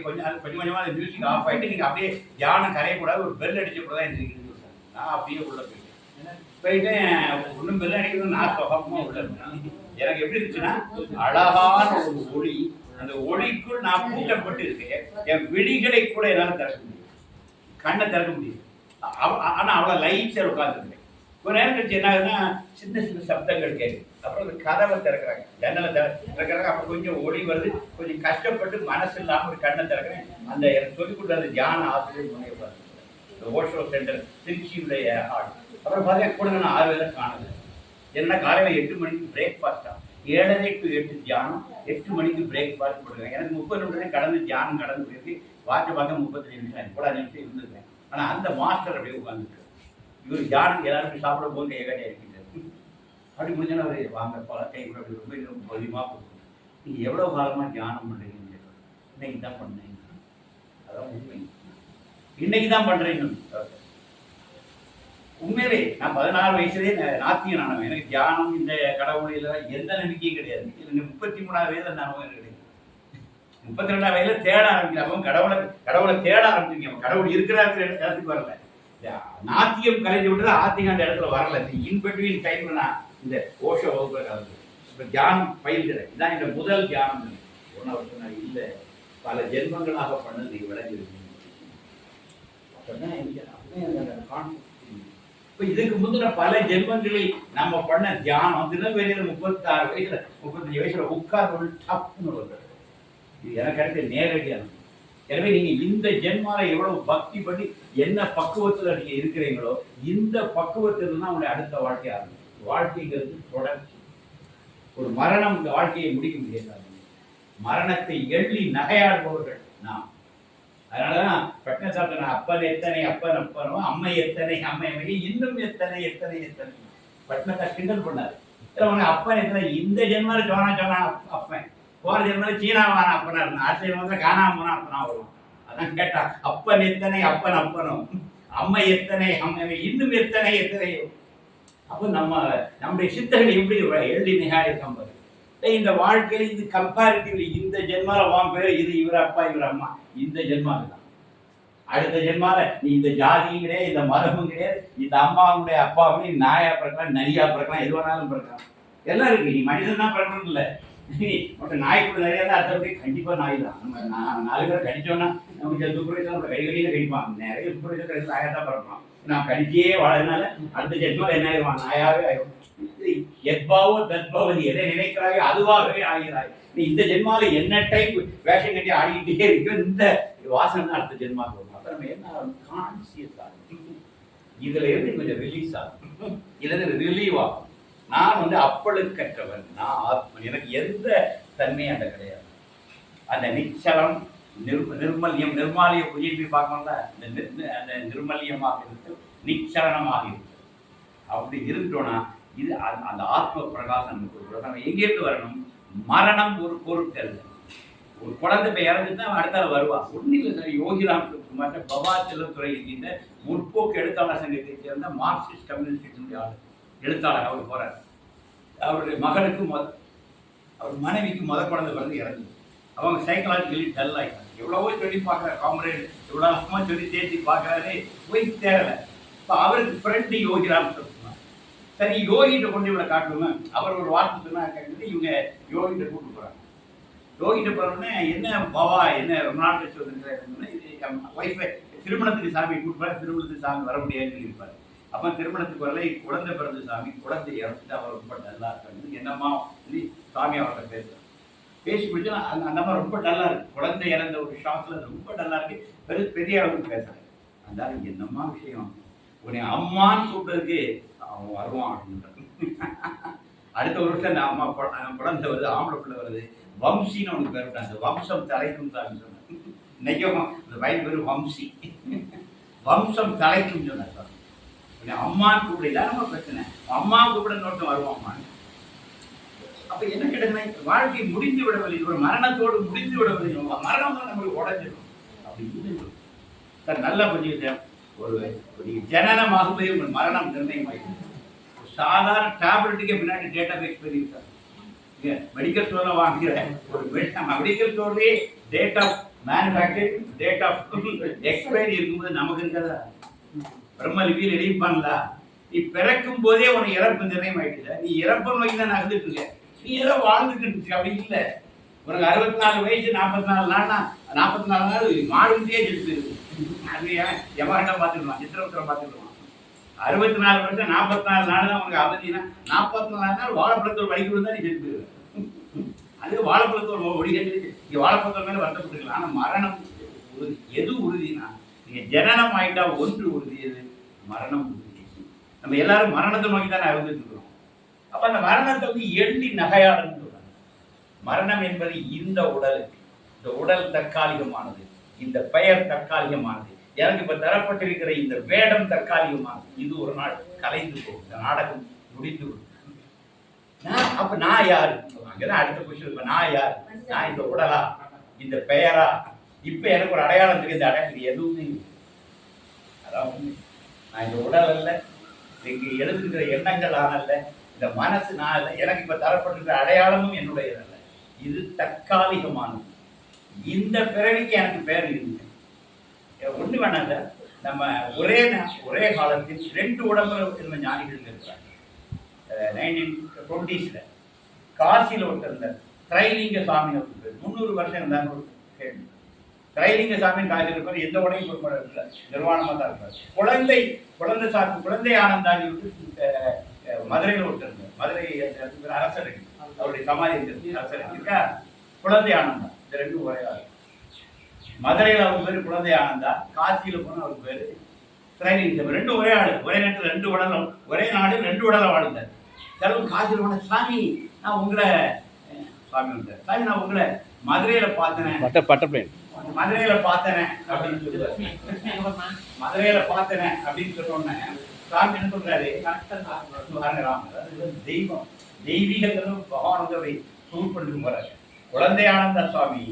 கொஞ்சம் கொஞ்சமாக அந்த மியூசிக் ஆஃப் ஆகிட்டு நீங்கள் அப்படியே தியானம் கரையக்கூடாது, ஒரு பெல் அடிச்சக்கூடாது எனக்கு. நான் அப்படியே உள்ள போயிட்டேன். ஒன்றும் பெல் அடிக்கிறது நான் சுகமாக உள்ள இருந்தேன். எனக்கு எப்படி இருந்துச்சுன்னா அழகான ஒரு ஒளி, அந்த ஒளிக்குள் நான் பூட்டப்பட்டு இருக்கேன். என் விழிகளை கூட என்னால் திறக்க முடியும், கண்ணை திறக்க முடியும். ஆனால் அவ்வளோ லைட்ஸில் உட்காந்துருக்கேன். ஒரு நேரம் கழிச்சு என்ன ஆகுதுன்னா சின்ன சின்ன சப்தங்கள் கேட்குது. அப்புறம் அந்த கதவை திறக்கிறாங்க, ஜன்னலை திறக்கிறாங்க. அப்புறம் கொஞ்சம் ஒளி வருது. கொஞ்சம் கஷ்டப்பட்டு மனசு இல்லாமல் ஒரு கண்ணை திறக்கிறேன். அந்த எனக்கு சொல்லிக் கொடுத்த அந்த தியான ஆசிரியர் முனைவர், இந்த ஓஷோ சென்டர் திருச்சியுடைய ஆள். அப்புறம் பார்த்தா கூட நான் 6 பேரை காணலை. ஏன்னா காலையில் 8 மணிக்கு பிரேக்ஃபாஸ்டா, 7:30 to 8 தியானம், 8 மணிக்கு பிரேக்ஃபாஸ்ட் போடுறேன். எனக்கு 30 நிமிஷம் கடந்து தியானம் கடந்து போயிருக்கு. வாட்ச பார்க்க 35 நிமிஷம் கூட நிமிஷம் இருந்திருக்கேன். ஆனால் அந்த மாஸ்டர் அப்படியே உட்காந்துருக்கு. இவர் தியானம் எல்லாருக்கும் சாப்பிட போது கைகாட்டியாக இருக்கின்றார். அப்படி முடிஞ்சோன்னா அவர் வாங்க பழக்கை ரொம்ப பொதுவாக கொடுக்கும். நீங்கள் எவ்வளோ காலமாக தியானம் பண்ணுறீங்க? இன்னைக்கு தான் பண்ணேன். அதான் உண்மை, இன்னைக்கு தான் பண்ணுறீங்க. உண்மையிலே நான் 16 வயசுலேயே நாத்தியம் ஆனவன். எனக்கு தியானம் இந்த கடவுள் இதெல்லாம் எந்த நம்பிக்கையும் கிடையாது. எனக்கு 33ஆவது வயதில் அந்த அனுபவம் கிடையாது. 32ஆவது வயதில் தேட ஆரம்பிக்கிறவங்க கடவுளை தேட ஆரம்பிச்சிருக்கீங்க. கடவுள் இருக்கிறாங்கிற இடத்துக்கு வரல. நாத்தியம் கலைஞ்சு விட்டு ஆத்திகம் அந்த இடத்துல வரல. இன்பிட்வீன் டைம்ல நான் இந்த ஓஷோ வகுப்புல கலந்து இப்போ தியானம் பயில்கிறேன். இதான் இந்த முதல் தியானம். ஒன்றாவது சொன்னார், இல்லை பல ஜென்மங்களாக பண்ணது நீ விளைஞ்சிருக்கு. இப்போ இதுக்கு முந்தின பல ஜென்மங்களில் நம்ம பண்ண தியானம் திருநெல்வேலியில் 36 வயசுல 35 வயசுல உட்கார்ந்து டப்புன்னு வருது. இது எனக்கு அடுத்த நேரடியான. எனவே நீங்க இந்த ஜென்மால எவ்வளவு பக்தி பண்ணி என்ன பக்குவத்துல நீங்க இருக்கிறீங்களோ இந்த பக்குவத்துல தான் உங்களுடைய அடுத்த வாழ்க்கை ஆரம்பிக்கும். வாழ்க்கைங்கிறது தொடர்ச்சி. ஒரு மரணம் இந்த வாழ்க்கையை முடிக்க முடியாது. மரணத்தை எள்ளி நகையாடுபவர்கள் நாம். அதனாலதான் பட்ன சாப்பிட்ட அப்பன் எத்தனை அப்பன் அப்பனோ, அம்மை எத்தனை அம்மை அம்மையை, இன்னும் எத்தனை எத்தனை எத்தனை. பட்னத்தை கிண்டல் பண்ணாரு. அப்பன் எத்தனை, இந்த ஜென்மால சொன்னா அப்பன், போற ஜென்மால சீனாவான அப்பனா இருந்தான், அடுத்த ஜென்மத்துல காணாம போனா அப்பனா வரும். அதான் கேட்டா அப்பன் எத்தனை அப்பன் அப்பனும், அம்மை எத்தனை அம்மை, இன்னும் எத்தனை எத்தனையோ. அப்போ நம்முடைய சித்தர்கள் எப்படி எழுதி நிகாயம் பாரு. இந்த வாழ்க்கையில் இது கம்பேரிட்டிவ்லி இந்த ஜென்மால வான் பேர் இது, இவர் அப்பா இவர் அம்மா, இந்த ஜென்மால தான். அடுத்த ஜென்மால நீ இந்த ஜாதியும் கிடையாது, இந்த மதமும் கிடையாது, இந்த அம்மாவுடைய அப்பாவுடைய நாயா பிறக்கலாம், நரியா பிறக்கலாம், எது வேணாலும் பிறக்கலாம். எல்லாம் இருக்கு. நீ மனிதன் தான் பிறக்கணும் இல்லை, நாய்க்குள்ள நிறையா தான் அர்த்தப்படி கண்டிப்பா நாய் தான். நம்ம 4 பேர் கடிச்சோன்னா நமக்கு சூப்பர்வைசர் நம்ம கடிக்கடியில் கடிப்பாங்க. நிறைய சூப்பர்வைசர் கடிச்சு நாயா தான் பிறப்பான். நான் கடிச்சே வாழறதுனால அடுத்த ஜென்மால என்ன ஆயிடுவான், நாயாவே ஆயிடும். எத்பாவோ தத்பாவதி, எதை நினைக்கிறாயோ அதுவாகவே ஆகிறாய். நீ இந்த ஜென்மால என்ன டைப் வேஷம் கட்டி ஆடிக்கிட்டே இருக்க, இந்த வாசனை தான் அடுத்த ஜென்மாவுக்கு வரும். அப்ப நம்ம என்ன கான்சியஸ் ஆகும், இதுல இருந்து கொஞ்சம் ரிலீஸ் ஆகும், இதுல இருந்து ரிலீவ் ஆகும். நான் அப்பழுக்கற்றவன், நான் ஆத்மன், எனக்கு எந்த தன்மையும் அந்த கிடையாது. அந்த நிச்சலம் நிர்மல்யம், நிர்மாலிய புஜிப்பி பார்க்கணும்ல, அந்த நிர்மல்யமாக இருக்கு, நிச்சலனமாக இருக்கு. அப்படி இருந்தோம்னா இது அந்த ஆத்ம பிரகாசம் நமக்கு. நம்ம எங்கேருந்து வரணும்? மரணம் ஒரு பொருட்கள். ஒரு குழந்தை போய் இறந்துட்டு அடுத்தால வருவா. ஒன்றும் இல்லை சார். யோகிராம் சுகுமார் பவா செல்லத்துறை இருக்கின்ற முற்போக்கு எழுத்தாளர் சங்கத்தை சேர்ந்த மார்க்சிஸ்ட் கம்யூனிஸ்ட் ஆள் எழுத்தாளர். அவர் போறார். அவருடைய மகனுக்கு அவர் மனைவிக்கு குழந்தை பிறந்து இறந்து. அவங்க சைக்கலாஜிக்கலி டல் ஆகிட்டாங்க. எவ்வளவோ சொல்லி பார்க்குற காம்ரேட், எவ்வளோ சொல்லி தேர்த்தி பார்க்குறாரு, போய் தேரலை. இப்போ அவருக்கு ஃப்ரெண்டு யோகிராம் சுகுமார். சரி யோகிட்ட கொண்டு இவளை காட்டுவோம். அவர் ஒரு வார்த்தை சொன்னா கேட்டு இவங்க யோகிட்ட கூப்பிட்டு போகிறாங்க. யோகிட்ட போகிறோன்னே என்ன பாவா என்ன ரொம்ப நாள் கழிச்சு வந்துருக்காருன்னா, இது ஒய்ஃபை திருமணத்துக்கு சாமி கூப்பிட்டு போகிற, திருமணத்துக்கு சாமி வர முடியாதுன்னு சொல்லியிருப்பாரு. அப்போ திருமணத்துக்கு வரல, குழந்தை பிறந்த சாமி, குழந்தை இறந்துட்டு அவர் ரொம்ப டல்லாக இருக்காங்க. என்னம்மா சொல்லி சாமி அவர்கிட்ட பேசுகிறார். பேசி முடிச்சு அந்த அம்மா ரொம்ப டல்லாக இருக்கு. குழந்தை இறந்த ஒரு ஷாக்கில் ரொம்ப டல்லாக இருக்கு. பெரிய அளவுக்கு பேசுகிறேன். அதனால என்னம்மா விஷயம், உன்னை அம்மான்னு கூப்பிட்டதுக்கு அவன் வருவான் அப்படின்றான். அடுத்த ஒரு வருஷம் அந்த அம்மா குழந்தை வருது, ஆம்பளை பிள்ளை வருது, வம்சின்னு அவனுக்கு பேர் விட்டாங்க. வம்சம் தலைக்கும் சாமி சொன்னாங்க. இன்னைக்கும் இந்த வயது பேர் வம்சி, வம்சம் தலைக்கும் சொன்னார். அம்மா கூப்பிடலாம் நம்ம பிரச்சனை, அம்மா கூப்பிட நோட்டம் வருவோம் அம்மா. அப்ப என்ன கேட்டதுன்னா, வாழ்க்கை முடிந்து விடவில்லை, ஒரு மரணத்தோடு முடிந்து விடவில்லை, மரணம் தான் நம்மளுக்கு உடஞ்சிடும் அப்படின்னு சார். நல்லா புரிஞ்சுக்கிட்ட ஒரு ஜனனமாகவே உங்கள் மரணம் நிர்ணயமாயிருக்கு. சாதாரண டேப்லெட்டுக்கே பின்னாடி date of expiry sir. Medical ஸ்டோர்ல வாங்குற ஒரு மெடிக்கல் ஸ்டோர்லயே date of manufacturing, date of expiry இருக்கும்போது நமக்கு இருக்கிறதா? பிரம்மலிபியில் எழுதிப்பான்ல, நீ பிறக்கும் போதே உனக்கு இறப்பு நிர்ணயம் ஆயிடுச்சு. நீ இறப்பை நோக்கி தான் நகர்ந்துட்டு இருக்க, நீ ஏதோ வாழ்ந்துட்டு இருந்துச்சு. அப்படி இல்லை, உனக்கு 64 வயசு 44 நாள்னா 44 நாள் மாடுகிட்டே செலுத்து. அது எவரிடம் பார்த்துக்கலாம், சித்திரவத்திரம் பார்த்துக்கலாம். 64 வருஷம் 44 நாள் தான் உனக்கு அவதினா, 44 நாள் வாழைப்பழத்தோடு வலிக்கு விழுந்தா நீ செலுத்து. அது வாழைப்பழத்தோடு ஒடிக்கிறது, இங்கே வாழைப்பழத்தோடு மேலே வருத்தப்பட்டுருக்கலாம். ஆனால் மரணம் உறுதி. எது உறுதினா, நீங்கள் ஜனனம் ஆகிட்டா ஒன்று உறுதி, எது? மரணம் உறுதி. நம்ம எல்லாரும் மரணத்தை நோக்கி தானே இருந்துட்டு இருக்கிறோம். அப்போ அந்த மரணத்தை வந்து எள்ளி நகையாடுன்னு சொல்றாங்க. மரணம் என்பது இந்த உடலுக்கு, இந்த உடல் தற்காலிகமானது, இந்த பெயர் தற்காலிகமானது, எனக்கு இப்ப தரப்பட்டிருக்கிற இந்த வேடம் தற்காலிகமானது. இது ஒரு நாள் கலைந்து போகும், இந்த நாடகம் முடிந்து விடும். அப்ப நான் யாரு? அங்கதான் அடுத்த கொஸ்டின். இப்ப நான் யார்? நான் இந்த உடலா, இந்த பெயரா? இப்ப எனக்கு ஒரு அடையாளம் இருக்கு, இந்த அடையாளம் எதுவுமே இல்லை. அதாவது நான் இந்த உடல் அல்ல, இங்கு எழுதுகிற எண்ணங்கள் ஆனல்ல, இந்த மனசு நான் இல்லை, எனக்கு இப்ப தரப்பட்டிருக்கிற அடையாளமும் என்னுடையதல்ல. இது தற்காலிகமானது. இந்த பிறவிக்கு எனக்கு பேர் இருக்கு. ஒண்ணு வேணாங்க, நம்ம ஒரே காலத்தில் 2 உடம்புல இருந்த ஞானிகள் இருக்கிறாங்க. 1920s காசியில் ஒருத்தர் இருந்தார், திரைலிங்க சாமி. 300 வருஷம் இருந்தாங்க. ஒரு கேள்வி, திரைலிங்க சாமியின் காசியில் இருப்பார், எந்த உடையும் பொறுப்பட நிர்வாணமா தான் இருப்பார். குழந்தை ஆனந்தாஜி மதுரையில் ஒருத்தர் இருந்தார். மதுரை அரசர், அவருடைய சமாதி அரசர் இருக்கா, குழந்தை ஆனந்தா. இந்த 2 ஒரே ஆள். மதுரையில் அவர் பேர் குழந்தை ஆனந்தா, காசியில் போன அவர் பேர் திரைலிங்க. 2 ஒரே ஆள், ஒரே நேரத்தில் 2 உடலும், ஒரே நாடு 2 உடலை வாழ்ந்தார். சிலவும் காசியில் போன, சாமி நான் உங்களை, சாமி வந்தார், சாமி நான் உங்களை மதுரையில பார்த்தேன், மதுரையில பார்த்தேன் அப்படின்னு சொல்லுவார். மதுரையில பார்த்தேன் அப்படின்னு சொன்ன சாமி என்ன சொல்றாரு? தெய்வம், தெய்வீகம் பகவானதை சூழ்படுத்து போறாரு. குழந்தை ஆனந்தா சுவாமி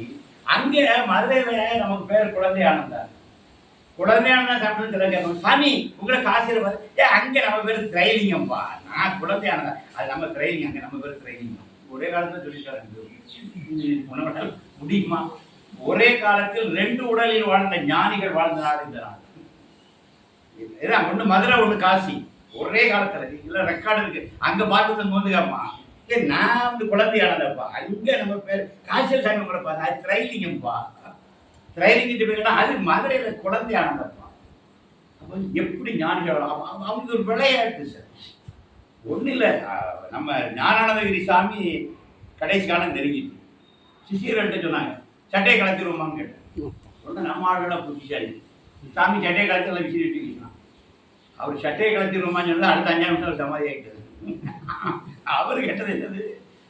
அங்கே மதுரையில நமக்கு பேர் குழந்தை ஆனந்தா. குழந்தை ஆனந்தா சாப்பிட்டு சாமி உங்களை காசியில பார்த்து, அங்கே நம்ம பேர் திரைலிங்கம்பா. நான் குழந்தை ஆனந்தா, அது நம்ம திரைலிங்கம், அங்கே நம்ம பேர் திரைலிங்கம். ஒரே காலத்துல சொல்லிட்டாரு. முடியுமா? ஒரே காலத்தில் 2 உடலில் வாழ்ந்த ஞானிகள் வாழ்ந்த நாடு இந்த நாடு. இதான் ஒண்ணு மதுரை, ஒண்ணு காசி. ஒரே காலத்துல இல்ல, ரெக்கார்டு இருக்கு. அங்க பார்த்து நோந்துக்காமா, நான் வந்து குழந்தையானதப்பா. அங்க நம்ம பேர் காசியில் சாமி முறைப்பா, அது திரைலிங்கம்பா. திரைலிங்கத்து பேருனா அது மதுரையில குழந்தையானதப்பா. அப்ப எப்படி ஞானிகள்? அவங்க ஒரு விளையாட்டு சார். ஒண்ணு இல்ல, நம்ம ஞானானந்தகிரி சாமி கடைசி காலம் நெருங்கிட்டு சிஷியர்கள்ட்ட சொன்னாங்க, சட்டையை கலத்திடுவோமான்னு கேட்டேன். ஒன்று நம்ம ஆளுநர் புத்திசாலி, சாமி சட்டையை கலத்துல விசிறிட்டு அவர் சட்டையை கலத்திடுவோமான்னு சொன்னா அடுத்த 5 நிமிஷம் சமாதி ஆகிட்டது. அவரு கேட்டது என்னது?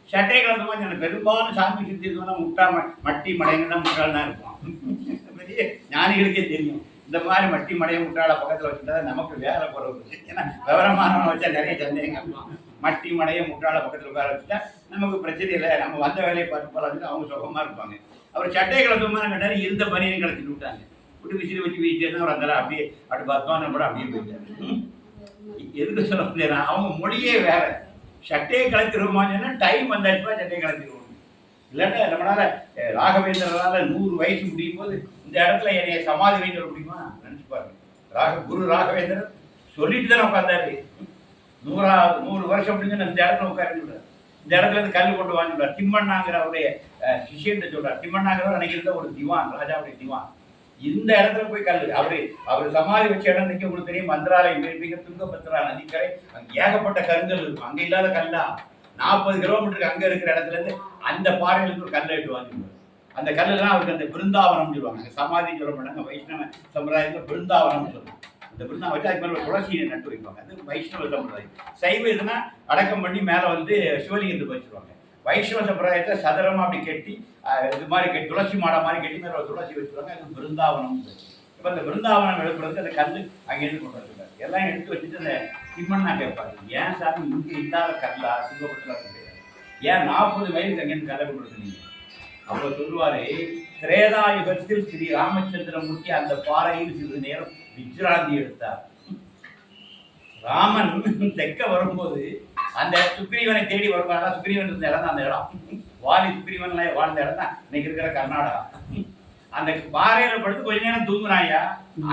சட்டையை கலந்துமா சொன்ன. பெரும்பாலும் சாமி சுத்தினா முட்டா மட்டி மடைங்க தான் முட்டாள் தான் இருப்பான். ஞானிகளுக்கே தெரியும், இந்த மாதிரி மட்டி மடைய முட்டாள பக்கத்தில் வச்சுட்டா நமக்கு வேலை குறைவு. ஏன்னா விவரமானவனை வச்சா நிறைய சந்தேகம். மட்டி மடைய முட்டாள பக்கத்தில் உட்கார வச்சுட்டா நமக்கு பிரச்சனை இல்லை, நம்ம வந்த வேலையை பார்த்து போகலான்னு அவங்க சுகமா இருப்பாங்க. அவர் சட்டையை கலந்துமான்னு கேட்டாரு, இருந்த பனியையும் கலத்திட்டு விட்டாங்க. விட்டு விசிறி வச்சு வீசிட்டு அவர் வந்தாரா, அப்படியே அப்படி பார்த்து கூட அப்படியே போயிட்டாரு. எதுக்கு சொல்ல முடியாது, அவங்க மொழியே வேற. சட்டையை கலத்திடுவோமான்னு டைம் வந்தாச்சுப்பா சட்டையை கலத்திடுவோம். இல்லாட்டா நம்மளால ராகவேந்திரனால 100 வயசு முடியும் போது இந்த இடத்துல என்னைய சமாதி வைக்க முடியுமா? நினைச்சு பாருங்க. குரு ராகவேந்திரன் சொல்லிட்டு தானே உட்கார்ந்தாரு. 100 வருஷம் அப்படின்னு இந்த இடத்துல உட்காருங்க. இந்த இடத்துல இருந்து கல் கொண்டு வாங்கிடுவார். திம்மண்ணாங்கிற அவருடைய சிஷியன் சொல்றார். திம்மண்ணாங்கிறவர் அன்னைக்கு இருந்த ஒரு திவான், ராஜாவுடைய திவான். இந்த இடத்துல போய் கல் அவர் சமாதி வச்ச இடம் நிற்க உங்களுக்கு தெரியும், மந்திராலயம் இருப்பீங்க, துங்கபத்ரா நதிக்கரை. அங்கே ஏகப்பட்ட கருங்கல் இருக்கும். அங்கே இல்லாத கல்லா 40 கிலோமீட்டருக்கு அங்கே இருக்கிற இடத்துல இருந்து அந்த பாறைகளுக்கு ஒரு கல்லை எடுத்து வாங்கிடுவார். அந்த கல்லெல்லாம் அவருக்கு அந்த பிருந்தாவனம் சொல்லுவாங்க. அங்கே சமாதி சொல்ல மாட்டாங்க, வைஷ்ணவ சம்பிரதாயத்தில் பிருந்தாவனம் சொல்லுவாங்க. இந்த பிருந்தா வச்சு அதுக்கு மேலே துளசியை நட்டு வைப்பாங்க. அது வைஷ்ணவ சம்பிரதாயம். சைவ இதுனா அடக்கம் பண்ணி மேலே வந்து சிவலிங்கத்துக்கு வச்சுருவாங்க. வைஷ்ணவ சம்பிரதாயத்தில் சதுரமாக அப்படி கட்டி இது மாதிரி கட்டி துளசி மாடை மாதிரி கட்டி மேலே ஒரு துளசி வச்சுருவாங்க. அது பிருந்தாவனம். இப்போ அந்த பிருந்தாவனம் எழுப்புறதுக்கு அந்த கல் அங்கேருந்து கொண்டு வந்துருக்காரு. எல்லாம் எடுத்து வச்சுட்டு அந்த சிம்மண்ணா கேட்பாரு, ஏன் சாமி இங்கே இல்லாத கல்லா சிங்கப்பத்தில் கிடையாது, ஏன் 40 மைலுக்கு அங்கேருந்து கல்லை கொடுத்துருந்தீங்க? அவர் சொல்லுவாரு, திரேதாயுகத்தில் ஸ்ரீ ராமச்சந்திரமூர்த்தி அந்த பாறையில் சிறிது நேரம் விஜ்ராந்தி எடுத்தார். ராமன் தெற்க வரும்போது அந்த சுக்ரீவனை தேடி வருவாங்க. சுக்ரீவன் இருந்த இடம் தான் அந்த இடம். வாலி சுக்ரீவன் வாழ்ந்த இடம் தான் இன்னைக்கு இருக்கிற கர்நாடகா. அந்த பாறையில படுத்து கொஞ்ச நேரம் தூங்குறாயா,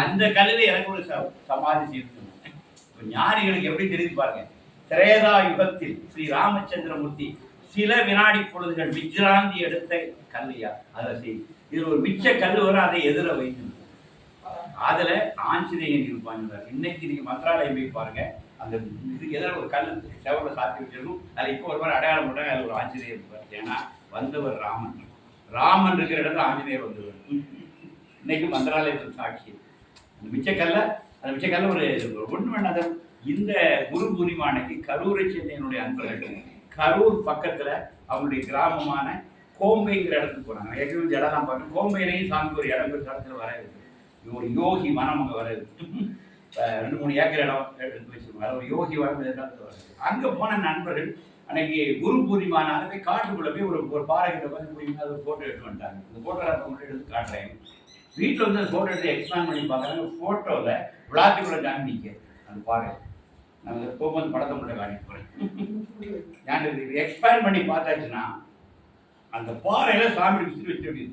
அந்த கல்லில் எனக்கு ஒரு சமாதி செய்து ஞானிகளுக்கு எப்படி தெரிஞ்சு பாருங்க. திரேதா யுகத்தில் ஸ்ரீ ராமச்சந்திரமூர்த்தி சில வினாடி பொழுதுகள் விஜ்ராந்தி எடுத்த கல்லையா அதை செய். இது ஒரு மிச்ச கல் வரும், அதை எதிர வைத்து அதுல ஆஞ்சநேயன் இருப்பாங்க. இன்னைக்கு நீங்க மந்திராலயம் போய் பாருங்க, அந்த இதுக்கு எதிர ஒரு கல் செவரில் சாத்தி வச்சிருக்கும். அதில் இப்போ ஒரு மாதிரி அடையாளம் போட்டாங்க, அதில் ஒரு ஆஞ்சநேயர் இருப்பார். ஏன்னா வந்தவர் ராமன். ராமன் இருக்கிற இடத்துல ஆஞ்சநேயர் வந்தவர். இன்னைக்கு மந்திராலயத்தில் சாட்சி. அந்த மிச்சக்கல்ல அந்த மிச்சக்கல்ல ஒரு ஒன்று வேணாத இந்த குரு பூர்ணிமா அன்னைக்கு கரூரை சேர்ந்த அன்பர்கள் கரூர் பக்கத்துல அவங்களுடைய கிராமமான கோம்பைங்கிற இடத்துக்கு போனாங்க. ஏற்கனவே இந்த இடம்லாம் பார்த்து கோம்பையிலையும் சாமி ஒரு இடம் இடத்துல வர இருக்கு. ஒரு யோகி வனம் அங்கே வர இருக்கு. 2-3 ஏக்கர் இடம் எடுத்து வச்சிருக்காங்க. ஒரு யோகி வனம் இடத்துல வர இருக்கு. அங்கே போன நண்பர்கள் அன்னைக்கு குரு பூர்ணிமானால போய் காட்டுக்குள்ள போய் ஒரு பாறை கிட்ட வந்து போய் அதை ஒரு ஃபோட்டோ எடுத்து வந்துட்டாங்க. இந்த ஃபோட்டோகிராஃபர் மட்டும் எடுத்து காட்டுறேன். வீட்டில் வந்து அந்த ஃபோட்டோ எடுத்து எக்ஸ்பேண்ட் பண்ணி பார்க்குறாங்க. ஃபோட்டோவில் விளாட்டுக்குள்ள காமிக்க அந்த பாறை நான் போகும்போது படத்தை மட்டும் காட்டிட்டு போகிறேன். நான் இது எக்ஸ்பேண்ட் பண்ணி பார்த்தாச்சுன்னா அந்த பாறையில சாமி வச்சு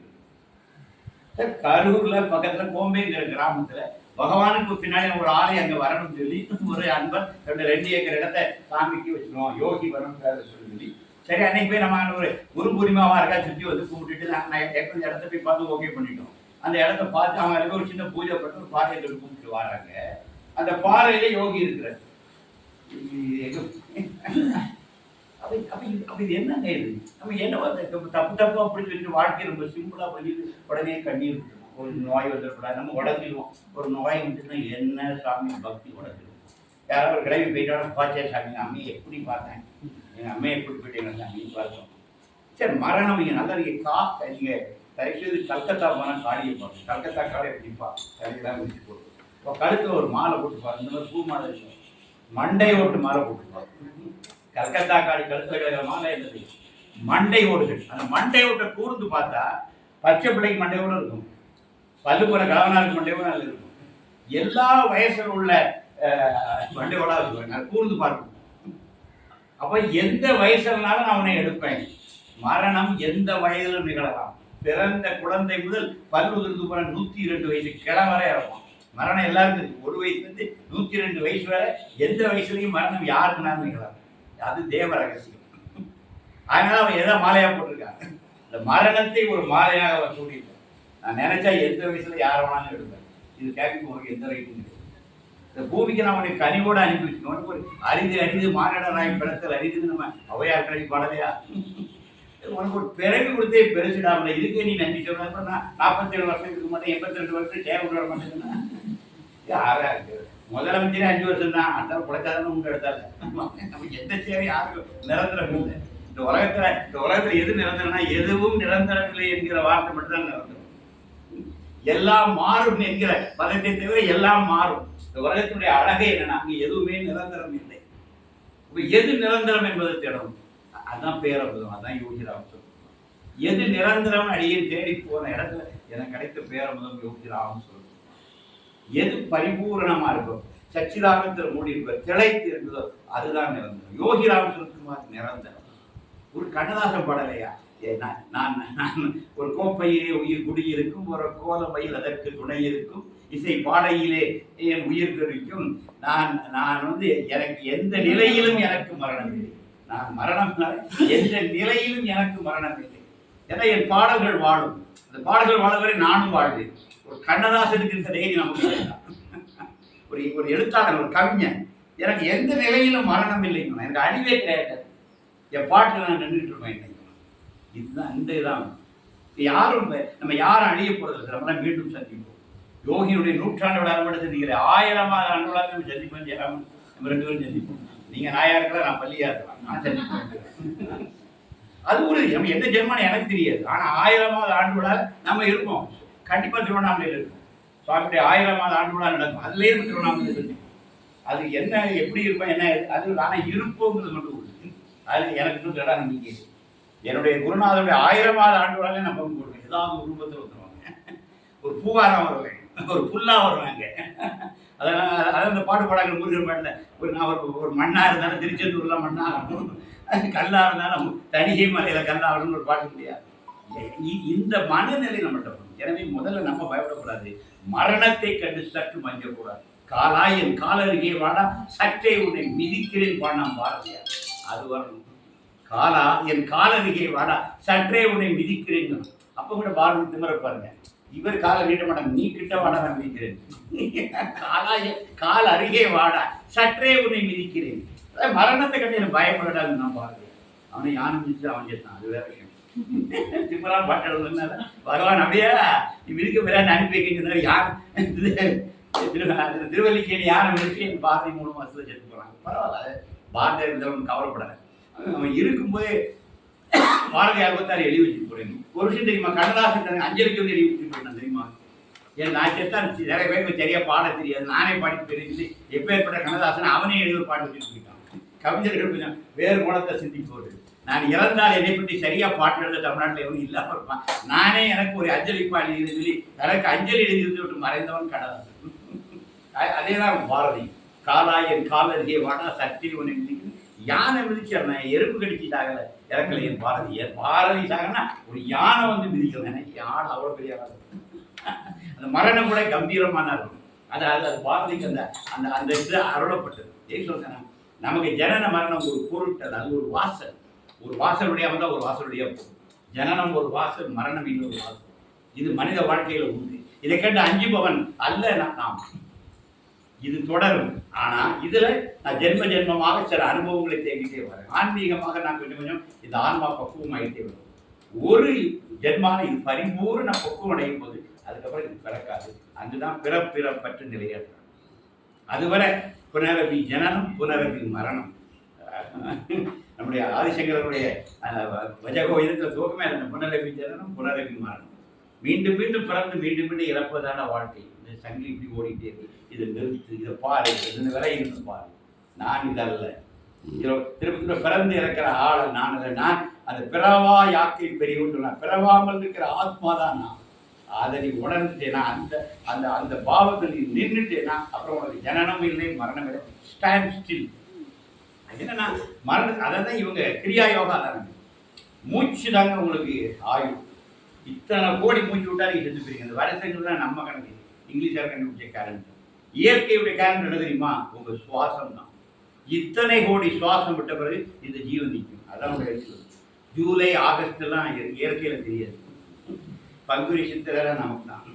கரூர்ல பக்கத்துல கோம்பைங்கிற கிராமத்துல பகவானுக்கு பின்னாடி ஒரு ஆலை அங்க வரணும்னு சொல்லி ஒரு அன்பர் 2 ஏக்கர் இடத்தை சாமிக்கு வச்சுருவோம், யோகி வரணும் சொல்லி. சரி, அன்னைக்கு போய் நம்ம ஒரு குரு பூர்ணிமாவா இருக்கா சுற்றி வந்து கும்பிட்டுட்டு நான் ஏற்கனவே இடத்த போய் பார்த்து ஓகே பண்ணிட்டோம். அந்த இடத்த பார்த்து அவங்க ஒரு சின்ன பூஜை பண்ணி ஒரு பாறையை கும்பிட்டு வராங்க. அந்த பாறையில யோகி இருக்கிற அப்படி என்னங்க இது? நம்ம என்ன தப்பு அப்படி சொல்லிட்டு வாழ்க்கை ரொம்ப சிம்பிளா பண்ணிட்டு உடனே கண்ணீர் ஒரு நோய் வந்துடக்கூடாது, நம்ம உடஞ்சிடுவோம். ஒரு நோய் வந்துட்டுன்னா என்ன சாமி பக்தி உடஞ்சிடும். யாராவது ஒரு கிளம்பி போயிட்டாலும் பாச்சே சாமி அம்மையை எப்படி பார்த்தேன், எங்கள் அம்மையை எப்படி போயிட்டீங்க சாமி பார்த்தோம். சரி, மரணம் நீங்கள் நல்லா நீங்கள் தயவுசெய்து கல்கத்தா போனால் காளியை பார்க்கணும். கல்கத்தா காளியை பிடிப்பா தலையெல்லாம் முடிச்சு போட்டு இப்போ கழுத்தில் ஒரு மாலை போட்டுப்பா. இந்த மாதிரி பூ மாலை இருக்கும், மண்டை ஓட்டு மாலை போட்டுப்பா. கல்கத்தா காளி கழுத்தில் கிடக்கிற மாலை என்னது? மண்டை ஓடுகள். அந்த மண்டை ஓட்டை கூர்ந்து பார்த்தா பச்சை பிள்ளைக்கு மண்டை ஓட இருக்கும், பல்லு போற கலவனாருக்கு மண்டை ஓட அது இருக்கும். எல்லா வயசுல உள்ள மண்டை ஓடா இருக்கும். நான் கூர்ந்து பார்க்கணும். அப்ப எந்த வயசுலனாலும் நான் அவனை எடுப்பேன். மரணம் எந்த வயதிலும் நிகழலாம். பிறந்த குழந்தை முதல் பல் உதிர்ந்து போற 102 வயசு கிழவரை இறப்பான். மரணம் எல்லாருக்கும் ஒரு வயசுலேருந்து 102 வயசு வரை எந்த வயசுலையும் மரணம் யாருக்குனாலும் நிகழலாம். அது தேவ ரகசியம். அதனால அவன் எதை மாலையா போட்டிருக்கான்? இந்த மரணத்தை ஒரு மாலையாக அவர் சூடியிருக்கான். நான் நினைச்சா எந்த வயசுல யார வேணாலும் எடுப்பேன். இது கேட்க உங்களுக்கு எந்த ரைட்டும் கிடையாது. இந்த பூமிக்கு நான் உனக்கு கனிவோட அனுப்பி வச்சுக்கணும். உனக்கு ஒரு அரிது மானிடராய் பிறத்தல் அரிதுன்னு நம்ம அவையார் கல்வி பாடலையா? உனக்கு ஒரு பிறகு கொடுத்தே பெருசிடாமல் இதுக்கு நீ நன்றி சொல்ற. நான் 47 வருஷம் இருக்க மாட்டேன், 82 வருஷம் சேவை விட மாட்டேன்னா யாரா இருக்கு? முதலமைச்சரே 5 வருஷம் தான். அந்த குறைச்சாதானே உங்க எடுத்தால நம்ம எந்த சேவை யாருக்கும் நிரந்தரம் இல்லை. இந்த உலகத்துல எது நிரந்தரம்னா எதுவும் நிரந்தரம் இல்லை என்கிற வார்த்தை மட்டும் தான் நிரந்தரம். எல்லாம் மாறும் என்கிற பதத்தை தவிர எல்லாம் மாறும். இந்த உலகத்தினுடைய அழகே என்னன்னா அங்கே எதுவுமே நிரந்தரம் இல்லை. எது நிரந்தரம் என்பதை தேடணும். அதுதான் பேரபுதம். அதுதான் யோகிராம் சொல்லுவோம். எது நிரந்தரம் அடியே தேடி போன இடத்துல எனக்கு கிடைத்த பேரபுதம் யோகிராம் சொல்லுவோம். எது பரிபூரணமா இருக்கும், சச்சிதானத்தில் மூடி இருக்க திளைத்து இருந்ததோ அதுதான் நிரந்தரம். யோகிராம் சுரத்குமார் நிரந்தரம். ஒரு கண்ணதாசன் பாடலையா? நான் ஒரு கோப்பையிலே உயிர் குடியிருக்கும், ஒரு கோலமையில் அதற்கு துணை இருக்கும், இசை பாடையிலே என் உயிர் தெரிவிக்கும். நான் எனக்கு எந்த நிலையிலும் எனக்கு மரணம் இல்லை. நான் மரணம் எந்த நிலையிலும் எனக்கு மரணம் இல்லை. ஏன்னா என் பாடல்கள் வாழும். அந்த பாடல்கள் வாழவரை நானும் வாழ்வேன். ஒரு கண்ணதாசனுக்கு இந்த தைரி நமக்கு ஒரு எழுத்தாளர், ஒரு கவிஞன், எனக்கு எந்த நிலையிலும் மரணம் இல்லைங்க. எனக்கு அழிவே கிடையாது. என் பாட்டில் நான் நின்றுட்டு இருக்கேன். இதுதான் இந்த இதான் யாரும் நம்ம யாரும் அழிய போறது. நம்மளாம் மீண்டும் சந்திப்போம். யோகியுடைய 100 விழா கூட சந்திக்கிற 1000 ஆண்டு விழா சந்திப்போம். ஜெயராமன் நம்ம 2 பேரும் சந்திப்போம். நீங்க நாயா இருக்கலாம், நான் பள்ளியா இருக்கலாம், நான் சந்திப்பேன். அது ஒரு நம்ம எந்த ஜென்மான்னு எனக்கு தெரியாது. ஆனால் 1000வது ஆண்டு விழா நம்ம இருப்போம். கண்டிப்பாக திருவண்ணாமலையில் இருக்கும். சுவாமியுடைய 1000வது ஆண்டு விழா நடக்கும். அதுலேயே நம்ம திருவண்ணாமலையில் இருக்கும். அது என்ன எப்படி இருப்போம் என்ன அது ஆனால் இருப்போங்கிறது மட்டும் உண்டு. அது எனக்கு இன்னும் கேடா நம்பிக்கை. என்னுடைய குருநாதருடைய 1000வது ஆண்டு விழாலே நான் பங்கு போடுவேன். ஏதாவது ஒரு ரூபத்தில் வந்துடுவாங்க. ஒரு பூவாரம் வருவேன், ஒரு புல்லா வருவாங்க. அதெல்லாம் அதான் இந்த பாட்டு பாடாங்க முருகன் பாட்டில் ஒரு நான் ஒரு மண்ணாக இருந்தாலும் திருச்செந்தூர்லாம் மண்ணாகணும், கல்லாக இருந்தாலும் தனிகை மலையில் கல்லாகணும்னு ஒரு பாட்டு முடியாது. இந்த மனநிலை நம்மகிட்ட வரும். எனவே முதல்ல நம்ம பயப்படக்கூடாது. மரணத்தை கண்டு சற்று மஞ்சக்கூடாது. காலா என் கால அருகே வாடா சற்றே உன்னை மிதிக்கிறேன் பாடாம் பாரதியார். அது வரணும். காலா என் கால அருகே வாடா சற்றே உன்னை மிதிக்கிறேன். அப்போ கூட பாரதி திமிர பாருங்க. இவர் காலை நீட்ட மாட்டாங்க, நீ கிட்ட வாடா நான் மிதிக்கிறேன். காலா என் கால் அருகே வாடா சற்றே உன்னை மிதிக்கிறேன். மரணத்தை கண்டு எனக்கு பயப்படாது. நான் பாரதி அவனை யானை மிதிச்சு அவன் சேர்த்தான். அது வேற விஷயம். திமுறா பாட்டு பகவான் அப்படியே விழுக்க பிறகு அனுப்பி வைக்கின்ற யார் திருவல்லிக்கேணி யாரை மிதிச்சு என் பாரதி 3 மாசத்துல சேர்த்து போறாங்க. பரவாயில்ல, பாரதியார் இருந்தவன் கவலைப்படாது. அவன் இருக்கும்போது பாரதியார் 66 எழுதி வச்சுட்டு போறேன். ஒரு விஷயம் தெரியுமா, கண்ணதாசன் அஞ்சலிக்கு வந்து எழுதி வச்சுட்டு போயிட்டான் தெரியுமா? ஏன் நான் சேர்த்தா நிறைய பேருக்கு சரியா பாட தெரியாது, நானே பாடி தெரிஞ்சு எப்பேற்பட்ட கண்ணதாசன் அவனே எழுதி பாட்டு வச்சுட்டு போயிட்டான். கவிஞர்கள் கொஞ்சம் வேறு குணத்தை சிந்திப்போடு நான் இறந்தால் என்னை பற்றி சரியா பாட்டு எழுத தமிழ்நாட்டில் எவனும் இல்லாமல் இருப்பான். நானே எனக்கு ஒரு அஞ்சலி பாடி சொல்லி எனக்கு அஞ்சலி எழுதி விட்டு மறைந்தவன் கண்ணதாசன். அதேதான் பாரதி. காலா என் கால் அருகே வாடா சக்தி ஒன்று மிதிக்குது. யானை மிதிச்சிடறேன், எறும்பு கடிச்சிட்டாகல இறக்கல என் பாரதி. என் பாரதி சாகனா ஒரு யானை வந்து மிதிக்கிறேன். யானை அவ்வளோ பெரிய அந்த மரணம் கூட கம்பீரமான இருக்கும். அது அது பாரதிக்கு அந்த அந்த அந்த இது அருளப்பட்டது. ஏன் சொல்றேன், நமக்கு ஜனன மரணம் ஒரு பொருட்கள், அது ஒரு வாசல். ஒரு வாசலுடைய வந்தால் ஒரு வாசலுடைய போகும். ஜனனம் ஒரு வாசல், மரணம் இன்னொரு வாசல். இது மனித வாழ்க்கையில உண்டு. இதை கேட்டு அஞ்சுபவன் அல்ல நாம். இது தொடரும். ஆனா இதுல நான் ஜென்ம ஜென்மமாக சில அனுபவங்களை தேடிட்டே வரேன். ஆன்மீகமாக நான் கொஞ்சம் கொஞ்சம் இந்த ஆன்மா பக்குவம் ஆகிட்டே வரும். ஒரு ஜென்மான இது பரிபூர்ண பக்குவம் அடையும் போது அதுக்கப்புறம் இது பிறக்காது. அங்குதான் பிறப்பிறப்பற்ற நிலையாடுறாங்க. அதுவரை புனரபி ஜனனம் புனரபி மரணம். நம்முடைய ஆதிசங்கரனுடைய வஜகோயிலத்தில் துவக்கமே அந்த புனரபி ஜனனம் புனரபி மரணம். மீண்டும் மீண்டும் பிறந்து மீண்டும் மீண்டும் இறப்பதான வாழ்க்கை. இந்த சங்கிலி இப்படி ஓடிட்டே இருக்கு. இதை நிறுத்து, இதை பாரு, இந்த விலை இருந்து பாரு. நான் இதல்ல. திருப்பி பிறந்து இறக்கிற ஆள் நான் இல்லை. நான் அந்த பிறவா யாக்கை பெரியவன் சொன்னான். பிறவாமல் இருக்கிற ஆத்மா தான் நான். அதை நீ உணர்ந்துட்டேனா, அந்த அந்த அந்த பாவத்தில் நீ நின்றுட்டேனா, அப்புறம் உனக்கு ஜனனம் இல்லை மரணம் இல்லை. Stand still. என்னன்னா மரணம். அதை தான் இவங்க கிரியா யோகா தாங்க. மூச்சு தாங்க உங்களுக்கு ஆயுள். இத்தனை கோடி மூச்சு விட்டா நீங்க செஞ்சு போயிருங்க. இந்த வருஷங்கள் தான் நம்ம கணக்கு. இங்கிலீஷார் கண்டுபிடிச்ச கரண்ட். இயற்கையுடைய கரண்ட் என்ன தெரியுமா? உங்க சுவாசம் தான். இத்தனை கோடி சுவாசம் விட்ட பிறகு இந்த ஜீவன் நிற்கும். அதான் ஜூலை ஆகஸ்ட் எல்லாம் இயற்கையில தெரியாது. பங்குனி சித்திரை நமக்கு தான்.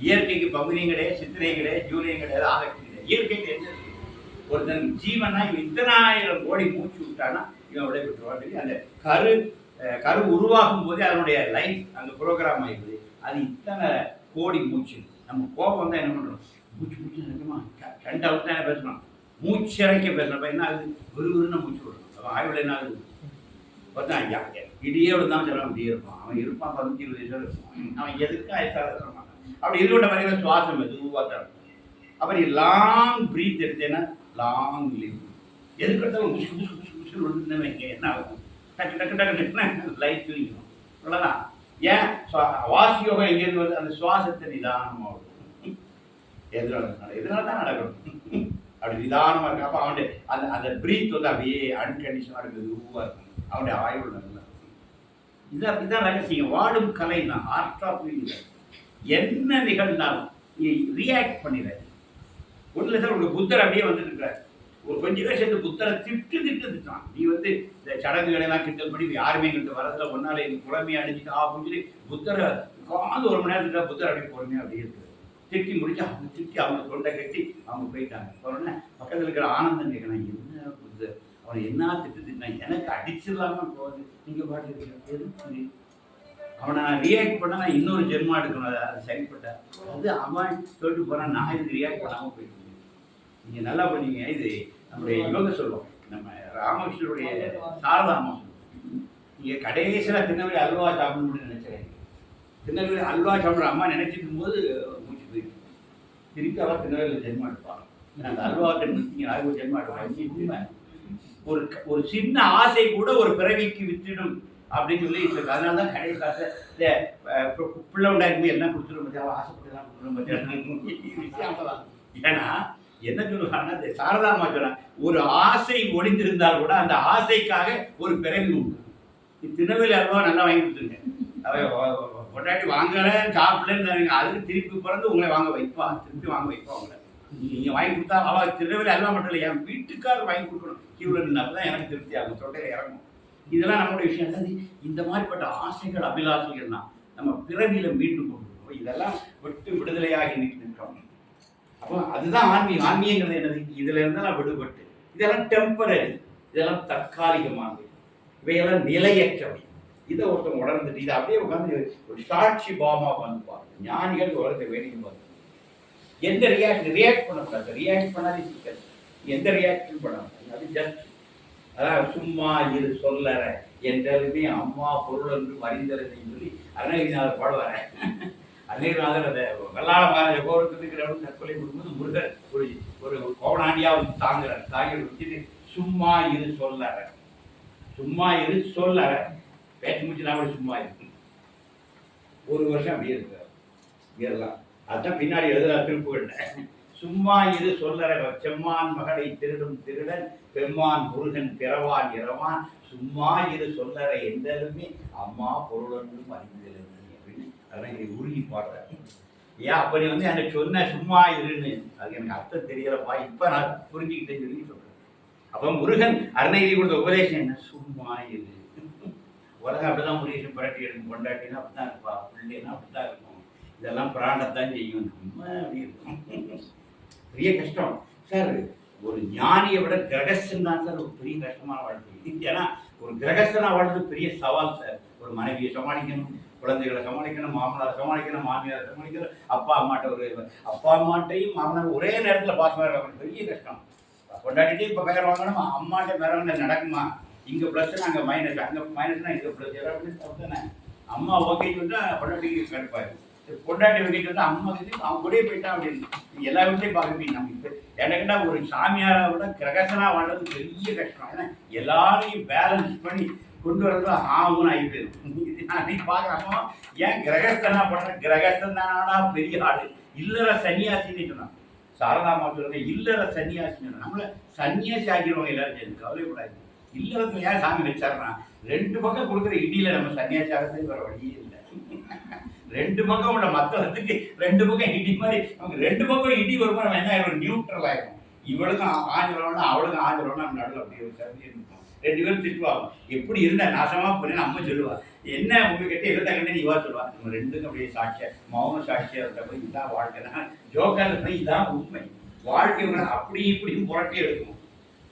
இயற்கைக்கு பங்குனியும் கிடையாது, சித்திரையும் கிடையாது, ஜூலையும் கிடையாது, ஆகஸ்ட் கிடையாது. இயற்கைக்கு என்ன ஒருத்தன் ஜீவனா இவன் இத்தனை ஆயிரம் கோடி மூச்சு விட்டானா இவன் விட விட்டுருவான். அந்த கரு உருவாகும் போதே அதனுடைய லைஃப் அந்த ப்ரோக்ராம் ஆகிடுது. அது இத்தனை கோடி மூச்சு. நம்ம கோபம் வந்தால் என்ன பண்ணுறோம்? மூச்சு மூச்சு நினைக்குமா கண்ட அவுட் தான் பேசணும். மூச்சு இறக்க பேசுகிறப்ப என்ன ஆகுது? விறுவிறுன்னு மூச்சு விடணும். அவன் ஆய்வில் என்ன ஆகுது? பார்த்தா இடியே விடுதான் சொல்லுவான். இப்படியே இருப்பான். அவன் இருப்பான் 15-20 வயசு இருப்பான். அவன் எதுக்கும் ஆயிரத்தாக இருக்க மாட்டான். அப்படி இருக்கட்ட வரையில் சுவாசம் மெதுவாக தான் இருக்கும். அப்புறம் நீ லாங் ப்ரீத் எடுத்தேன்னா லாங் லிவ். எதுக்கு எடுத்தாலும் உசு உசு உசு உசு விழுந்துன்னு வைங்க. என்ன ஆகும்? டக்கு டக்கு டக்கு லைட் தூங்கிடும். அவ்வளோதான். ஏன் வாசி யோகம் எங்கேருந்து வருது? அந்த சுவாசத்தை நிதானமாக இருக்கும். எதனால தான் நடக்கணும். அப்படி நிதானமாக இருக்கு. அப்போ அவனுடைய அந்த அந்த ப்ரீத் வந்து அப்படியே அன்கண்டிஷனாக இருக்குது, உருவாக இருக்கும். அவனுடைய ஆய்வு நல்லா இருக்கும். இதான் ரகசியம். வாடும் கலை தான். Art of living. என்ன நிகழ்ந்தாலும் நீ ரியாக்ட் பண்ணிடுற. ஒன்றும் சார் உங்கள் புத்தர் அப்படியே வந்துட்டு இருக்கிறார். ஒரு கொஞ்சம் பேர் சேர்ந்து புத்தரை திட்டுறான். நீ வந்து இந்த சடங்குகளெல்லாம் கிண்டல் பண்ணி யாருமே எங்கிட்ட வரதில்ல, ஒன்னால எங்கள் புறமையை அடிச்சுட்டு அப்படின்னு சொல்லி புத்தரை உட்காந்து 1 மணி நேரத்துக்கு புத்தர் அப்படியே பொறுமையாக அப்படி இருக்குது. திட்டி முடிச்சு அவங்க திட்டி அவங்க தொண்டை கட்டி அவங்க போயிட்டாங்க. உடனே பக்கத்தில் இருக்கிற ஆனந்தம் கேட்கணும், என்ன புத்தர் அவனை என்ன திட்டினா எனக்கு அடிச்சிடலாமா போகுது, நீங்கள் பாட்டு எதுக்கு அவனை நான் ரியாக்ட் பண்ணால் நான் இன்னொரு ஜென்மா எடுக்கணும். அது சரிப்பட்ட அது அவன் சொல்லிட்டு போகிறான். நான் இது ரியாக்ட் பண்ணாமல் போயிட்டு நீங்கள் நல்லா பண்ணீங்க. இது நம்முடைய யோக சொல்லுவோம். நம்ம ராமகிருஷ்ணருடைய சாரதாமா நீங்கள் கடைசியில் திருநெல்வேலி அல்வா சாப்பிடணும்னு நினைக்கிறேன். திருநெல்வேலி அல்வா சாப்பிட்ற அம்மா நினைச்சிருக்கும் போது மூச்சு போயிருக்கு. திருப்பி அவள் திருநெல்வேலியில் ஜென்மம் எடுப்பாங்க. அந்த அல்வா நிறுத்திங்க அது ஒரு ஜென்மம் எடுப்பாங்க. ஒரு ஒரு சின்ன ஆசை கூட ஒரு பிறவிக்கு வித்திடும் அப்படின்னு சொல்லி அதனால தான் கடை காசு பிள்ளை உண்டாயிருக்கும் என்ன கொடுத்துடும் பற்றியா ஆசைப்பட்டுதான் கொடுத்துடும் பற்றியா. ஏன்னா என்ன சொல்லுவாங்கன்னா சாரதாமா சொன்னா ஒரு ஆசை ஒளிந்திருந்தால் கூட அந்த ஆசைக்காக ஒரு பிறவி உண்டு. திருநெல்வேலி அல்வா நல்லா வாங்கி கொடுத்துருங்க. பொண்டாட்டி வாங்கலை சாப்பிடலன்னு அதுக்கு திருப்பி பிறந்து உங்களை வாங்க வைப்பா, திருப்பி வாங்க வைப்பா உங்களை. நீங்கள் வாங்கி கொடுத்தா அவள் திருநெல்வேலி அல்வா மட்டும் இல்லை, என் வீட்டுக்காரர் வாங்கி கொடுக்கணும். கியூவில் இருந்தால் தான் எனக்கு திருப்தி ஆகும், தொட்டையில் இறங்கும். இதெல்லாம் நம்மளுடைய விஷயம் தான். இந்த மாதிரிப்பட்ட ஆசைகள் அபிலாசைகள் தான் நம்ம பிறவியில் மீண்டும் கொண்டு போய் இதெல்லாம் விட்டு விடுதலையாகி நிற்கிறோம். அப்போ அதுதான் ஆன்மீகம். ஆன்மீகங்கிறது என்னது? இதுல இருந்தெல்லாம் விடுபட்டு இதெல்லாம் டெம்பரரி, இதெல்லாம் தற்காலிகமானது, இவையெல்லாம் நிலையற்றவை. இதை ஒருத்தவங்க உணர்ந்துட்டு இதை அப்படியே உட்காந்து ஒரு சாட்சி பாவமா வந்துப்பாங்க. ஞானிகள் உலகத்தை வேடிக்கை பார்த்து எந்த ரியாக்ட் பண்ணக்கூடாது. ரியாக்ட் பண்ணாலே சிக்கல். எந்த ரியாக்ஷன் பண்ணக்கூடாது. அது ஜஸ்ட் அதான் சும்மா இரு சொல்லற என்றாலுமே அம்மா பொருள் என்று மறிந்தலைன்னு சொல்லி அருணகிரிநாதர் பாடுவார். அருணகிரிநாதர் அதை வெள்ளாள கோரத்துக்கு தற்கொலை கொடுக்கும்போது முருகர் ஒரு கோவனாண்டியா வந்து தாங்குறார். தாங்கி வச்சுட்டு சும்மா இரு சொல்லற, சும்மா இரு சொல்லற பேச்சு முடிச்சு நான் சும்மா இருக்கு. ஒரு வருஷம் அப்படியே இருக்கார். இதெல்லாம் அதுதான் பின்னாடி எழுதுறார் திருப்புகழ்ல. சும்மா இரு சொல்லற செம்மான் மகளை திருடும் திருடன் பெம்மான் முருகன் பிறவான் இரவான் சும்மா இரு சொல்லற என்றாலுமே அம்மா பொருளொன்றும் அறிந்தது அப்படின்னு அதெல்லாம் உருகி பாடுறாரு. ஏன் அப்ப நீ வந்து எனக்கு சொன்ன சும்மா இருன்னு அது எனக்கு அர்த்தம் தெரியலப்பா, இப்ப நான் புரிஞ்சுக்கிட்டேன்னு சொல்லி சொல்றேன். அப்ப முருகன் அருணகிரி கொடுத்த உபதேசம் என்ன? சும்மா இரு. உலகம் அப்படிதான் முருகன் புரட்டி எடுக்கும். கொண்டாட்டினா அப்படித்தான் இருப்பா, பிள்ளைன்னா அப்படித்தான் இருக்கும். இதெல்லாம் பிராண்டத்தான் செய்யும். அப்படி இருக்கும். பெரிய கஷ்டம் சார். ஒரு ஞானியை விட கிரகஸ்தன் தான் சார் ஒரு பெரிய கஷ்டமான வாழ்க்கை. ஏன்னா ஒரு கிரகஸ்தனா வாழ்றது பெரிய சவால் சார். ஒரு மனைவியை சமாளிக்கணும், குழந்தைகளை சமாளிக்கணும், மாமனாரை சமாளிக்கணும், மாமியாரை சமாளிக்கணும், அப்பா அம்மாட்ட அப்பா அம்மாட்டையும் மாமனார் ஒரே நேரத்தில் பாசமாக இருக்கணும். பெரிய கஷ்டம். கொண்டாடிட்டே இப்போ பேர் வாங்கணும், அம்மாட்ட பேர வாங்க நடக்குமா? இங்கே ப்ளஸ் அங்கே மைனஸ், அங்கே மைனஸ்னா இங்கே ப்ளஸ் எல்லாம் தானே. அம்மா ஓகே சொன்னால் கொண்டாட்டிக்கு கடுப்பாரு. கொண்டாட்டி வைக்கிட்டு வந்து அம்மா அவன் கூடயே போயிட்டான் அப்படின்னு எல்லா வீட்லையும் பார்க்குறீங்க. நம்ம இப்போ எனக்குன்னா ஒரு சாமியாரை விட கிரகசனா வாழ்றது பெரிய கஷ்டம். ஏன்னா எல்லாரையும் பேலன்ஸ் பண்ணி கொண்டு வரது ஆகும்னு ஆகி போயிடும். நான் பார்க்குறப்போ ஏன் கிரகஸ்தனா பண்ணுற கிரகஸ்தன் தானா பெரிய ஆள். இல்லற சன்னியாசின்னு சொன்னான் சாரதாமா சொல்லுங்க. இல்லற சன்னியாசின்னு சொன்னா நம்மள சன்னியாசி ஆகிடுவாங்க எல்லாரும் சேர்ந்து. கவலைப்படாது. இல்லறத்துல ஏன் சாமி வச்சாருன்னா ரெண்டு பக்கம் கொடுக்குற இடியில நம்ம சன்னியாசி ஆகிறது வேற வழியே இல்லை. ரெண்டு பக்கம் உள்ள மத்தத்துக்கு ரெண்டு பக்கம் இடி மாதிரி நமக்கு ரெண்டு பக்கம் இடி வரும்போது நம்ம என்ன ஆயிடும்? நியூட்ரல் ஆயிடும். இவளுக்கும் ஆஞ்சிரோன்னா அவளுக்கும் ஆஞ்சிரோன்னா நம்ம நடுவில் அப்படியே ஒரு சரி இருக்கும். ரெண்டு பேரும் திட்டுவாங்க. எப்படி இருந்தா நாசமா போனேன்னு அம்மா சொல்லுவா. என்ன உங்ககிட்ட எடுத்தாங்கன்னு நீ இவா சொல்லுவா. நம்ம ரெண்டுக்கும் அப்படியே சாட்சியா மௌன சாட்சியா இருந்தப்ப இதுதான் வாழ்க்கை தான். ஜோக்காக இருந்த இதுதான் உண்மை. வாழ்க்கை உங்களை அப்படி இப்படியும் புரட்டி எடுக்கும்.